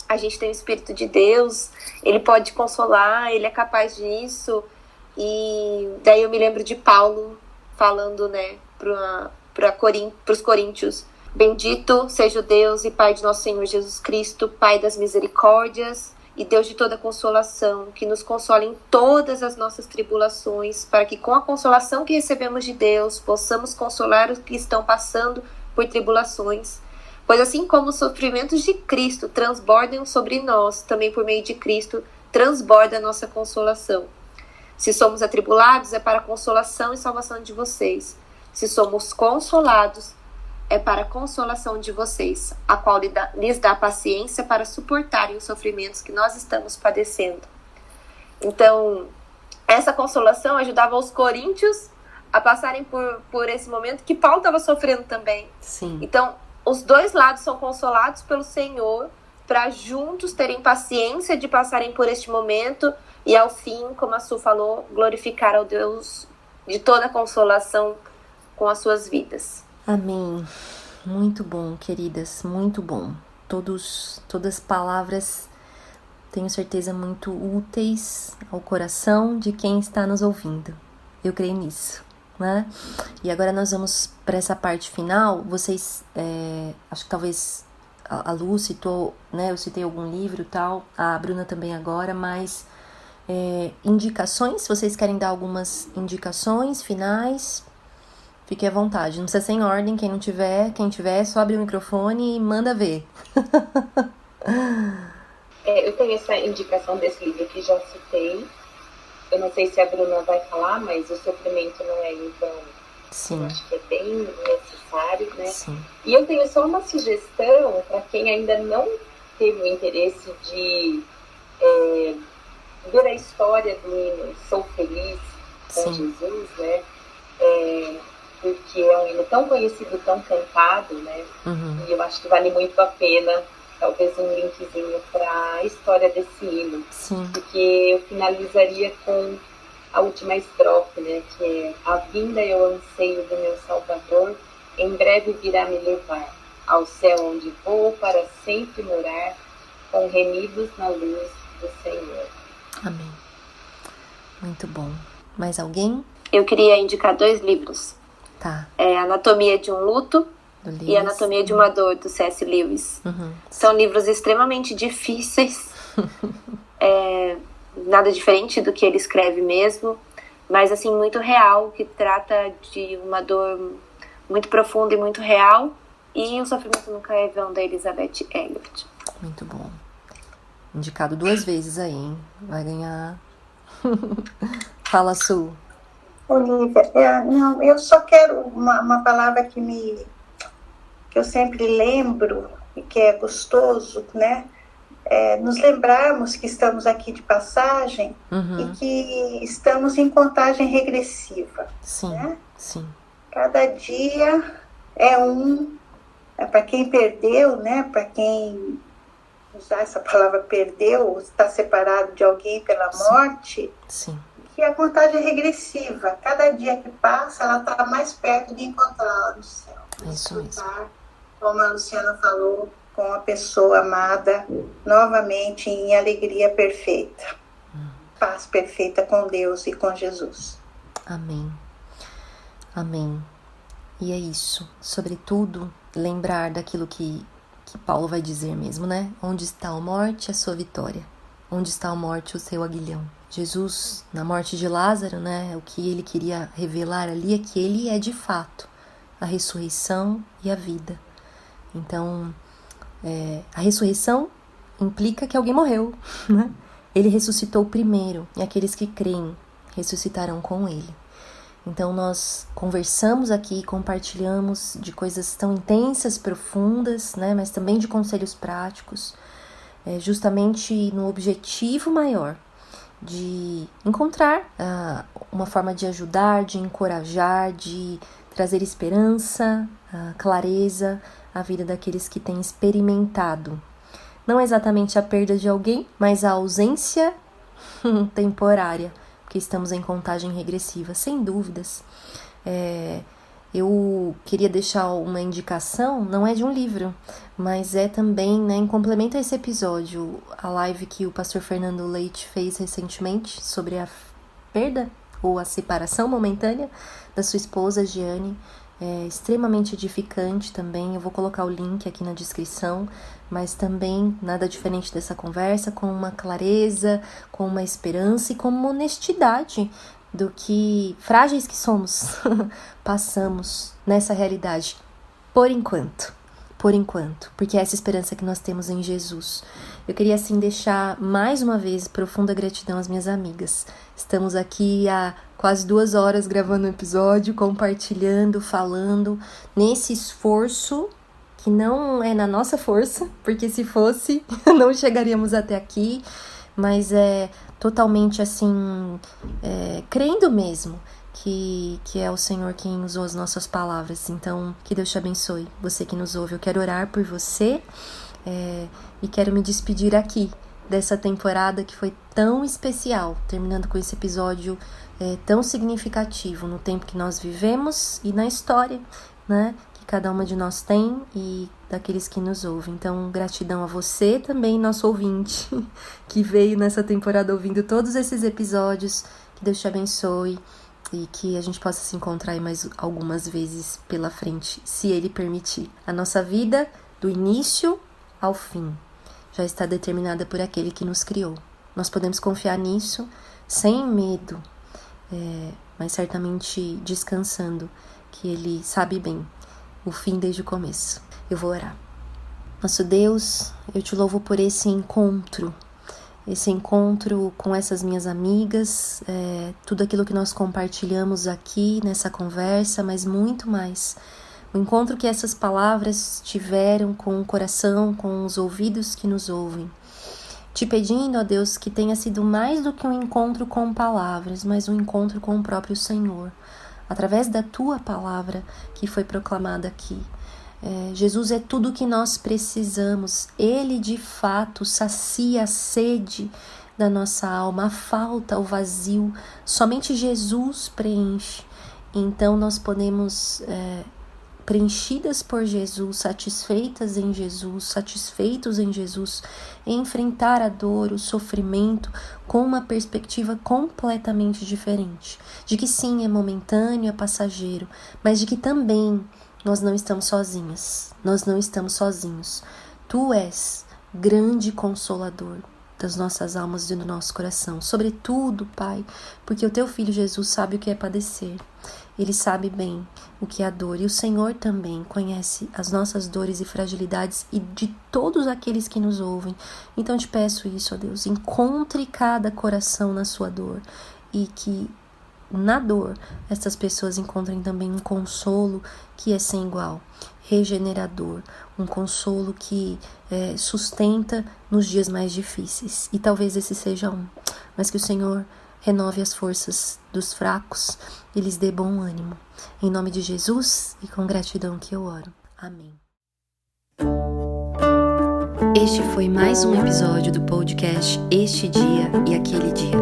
a gente tem o Espírito de Deus, Ele pode consolar, Ele é capaz disso. E daí eu me lembro de Paulo falando, né, para os coríntios: bendito seja o Deus e Pai de nosso Senhor Jesus Cristo, Pai das misericórdias e Deus de toda consolação, que nos consola em todas as nossas tribulações, para que com a consolação que recebemos de Deus, possamos consolar os que estão passando por tribulações. Pois assim como os sofrimentos de Cristo transbordam sobre nós, também por meio de Cristo transborda a nossa consolação. Se somos atribulados, é para a consolação e salvação de vocês. Se somos consolados, é para a consolação de vocês, a qual lhes dá paciência para suportarem os sofrimentos que nós estamos padecendo. Então, essa consolação ajudava os coríntios a passarem por esse momento que Paulo estava sofrendo também. Sim. Então, os dois lados são consolados pelo Senhor para juntos terem paciência de passarem por este momento e, ao fim, como a Su falou, glorificar ao Deus de toda a consolação com as suas vidas. Amém. Muito bom, queridas, muito bom. Todas as palavras, tenho certeza, muito úteis ao coração de quem está nos ouvindo. Eu creio nisso, né? E agora nós vamos para essa parte final. Vocês, acho que talvez a Lu citou, né? Eu citei algum livro e tal, a Bruna também agora, mas indicações, se vocês querem dar algumas indicações finais, fique à vontade. Não precisa ser em ordem, quem tiver, só abre o microfone e manda ver. Eu tenho essa indicação desse livro que já citei. Eu não sei se a Bruna vai falar, mas o sofrimento não é em vão. Sim. Eu acho que é bem necessário, né? Sim. E eu tenho só uma sugestão para quem ainda não teve o interesse de ver a história do hino Sou Feliz com Jesus, né? Porque é um hino tão conhecido, tão cantado, né? Uhum. E eu acho que vale muito a pena, talvez um linkzinho para a história desse hino. Sim. Porque eu finalizaria com a última estrofe, né? Que é: a vinda e o anseio do meu Salvador em breve virá me levar ao céu onde vou para sempre morar, com remidos na luz do Senhor. Amém. Muito bom. Mais alguém? Eu queria indicar 2 livros. Tá. Anatomia de um Luto e Anatomia de uma Dor, do C.S. Lewis. Uhum. São livros extremamente difíceis, nada diferente do que ele escreve mesmo, mas assim, muito real, que trata de uma dor muito profunda e muito real, e O Sofrimento Nunca é Vão, da Elizabeth Elliot. Muito bom. Indicado 2 vezes aí, hein? Vai ganhar. Fala, Su. Olivia, não, eu só quero uma palavra que eu sempre lembro e que é gostoso, né? Nos lembrarmos que estamos aqui de passagem e que estamos em contagem regressiva. Sim, né? sim. Cada dia para quem perdeu, né? Para quem usar essa palavra perdeu, está separado de alguém pela morte. Sim. Que a contagem é regressiva. Cada dia que passa, ela está mais perto de encontrá-la no céu. Isso mesmo. Como a Luciana falou, com a pessoa amada, novamente em alegria perfeita. Paz perfeita com Deus e com Jesus. Amém. Amém. E é isso. Sobretudo, lembrar daquilo que Paulo vai dizer mesmo, né? Onde está a morte, a sua vitória. Onde está a morte, o seu aguilhão. Jesus, na morte de Lázaro, né, o que ele queria revelar ali é que ele é de fato a ressurreição e a vida. Então, a ressurreição implica que alguém morreu, né? Ele ressuscitou primeiro, e aqueles que creem ressuscitarão com ele. Então, nós conversamos aqui, compartilhamos de coisas tão intensas, profundas, né, mas também de conselhos práticos, justamente no objetivo maior de encontrar uma forma de ajudar, de encorajar, de trazer esperança, clareza à vida daqueles que têm experimentado. Não exatamente a perda de alguém, mas a ausência temporária, porque estamos em contagem regressiva, sem dúvidas. Eu queria deixar uma indicação, não é de um livro, mas é também, né, em complemento a esse episódio, a live que o pastor Fernando Leite fez recentemente sobre a perda ou a separação momentânea da sua esposa, Giane. É extremamente edificante também, eu vou colocar o link aqui na descrição, mas também nada diferente dessa conversa, com uma clareza, com uma esperança e com uma honestidade do que frágeis que somos, passamos nessa realidade, por enquanto, porque é essa esperança que nós temos em Jesus. Eu queria assim deixar mais uma vez profunda gratidão às minhas amigas. Estamos aqui há quase 2 horas gravando um episódio, compartilhando, falando, nesse esforço que não é na nossa força, porque se fosse, não chegaríamos até aqui, mas é totalmente assim, crendo mesmo que é o Senhor quem usou as nossas palavras. Então, que Deus te abençoe, você que nos ouve. Eu quero orar por você e quero me despedir aqui dessa temporada que foi tão especial, terminando com esse episódio tão significativo no tempo que nós vivemos e na história, né, que cada uma de nós tem e daqueles que nos ouvem. Então, gratidão a você também, nosso ouvinte, que veio nessa temporada ouvindo todos esses episódios. Que Deus te abençoe e que a gente possa se encontrar aí mais algumas vezes pela frente, se Ele permitir. A nossa vida, do início ao fim, já está determinada por aquele que nos criou. Nós podemos confiar nisso sem medo, mas certamente descansando, que Ele sabe bem o fim desde o começo. Eu vou orar. Nosso Deus, eu te louvo por esse encontro com essas minhas amigas, tudo aquilo que nós compartilhamos aqui nessa conversa, mas muito mais. O encontro que essas palavras tiveram com o coração, com os ouvidos que nos ouvem. Te pedindo, ó Deus, que tenha sido mais do que um encontro com palavras, mas um encontro com o próprio Senhor, através da Tua palavra que foi proclamada aqui. Jesus é tudo o que nós precisamos. Ele, de fato, sacia a sede da nossa alma, a falta, o vazio. Somente Jesus preenche. Então, nós podemos, preenchidas por Jesus, satisfeitas em Jesus, satisfeitos em Jesus, enfrentar a dor, o sofrimento com uma perspectiva completamente diferente. De que sim, é momentâneo, é passageiro, mas de que também nós não estamos sozinhas, nós não estamos sozinhos. Tu és grande consolador das nossas almas e do nosso coração. Sobretudo, Pai, porque o Teu Filho Jesus sabe o que é padecer. Ele sabe bem o que é a dor. E o Senhor também conhece as nossas dores e fragilidades e de todos aqueles que nos ouvem. Então te peço isso, ó Deus, encontre cada coração na sua dor e que na dor, essas pessoas encontrem também um consolo que é sem igual, regenerador, um consolo que sustenta nos dias mais difíceis. E talvez esse seja um, mas que o Senhor renove as forças dos fracos e lhes dê bom ânimo. Em nome de Jesus e com gratidão que eu oro. Amém. Este foi mais um episódio do podcast Este Dia e Aquele Dia.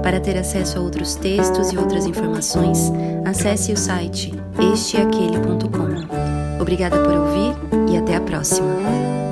Para ter acesso a outros textos e outras informações, acesse o site esteaquele.com. Obrigada por ouvir e até a próxima.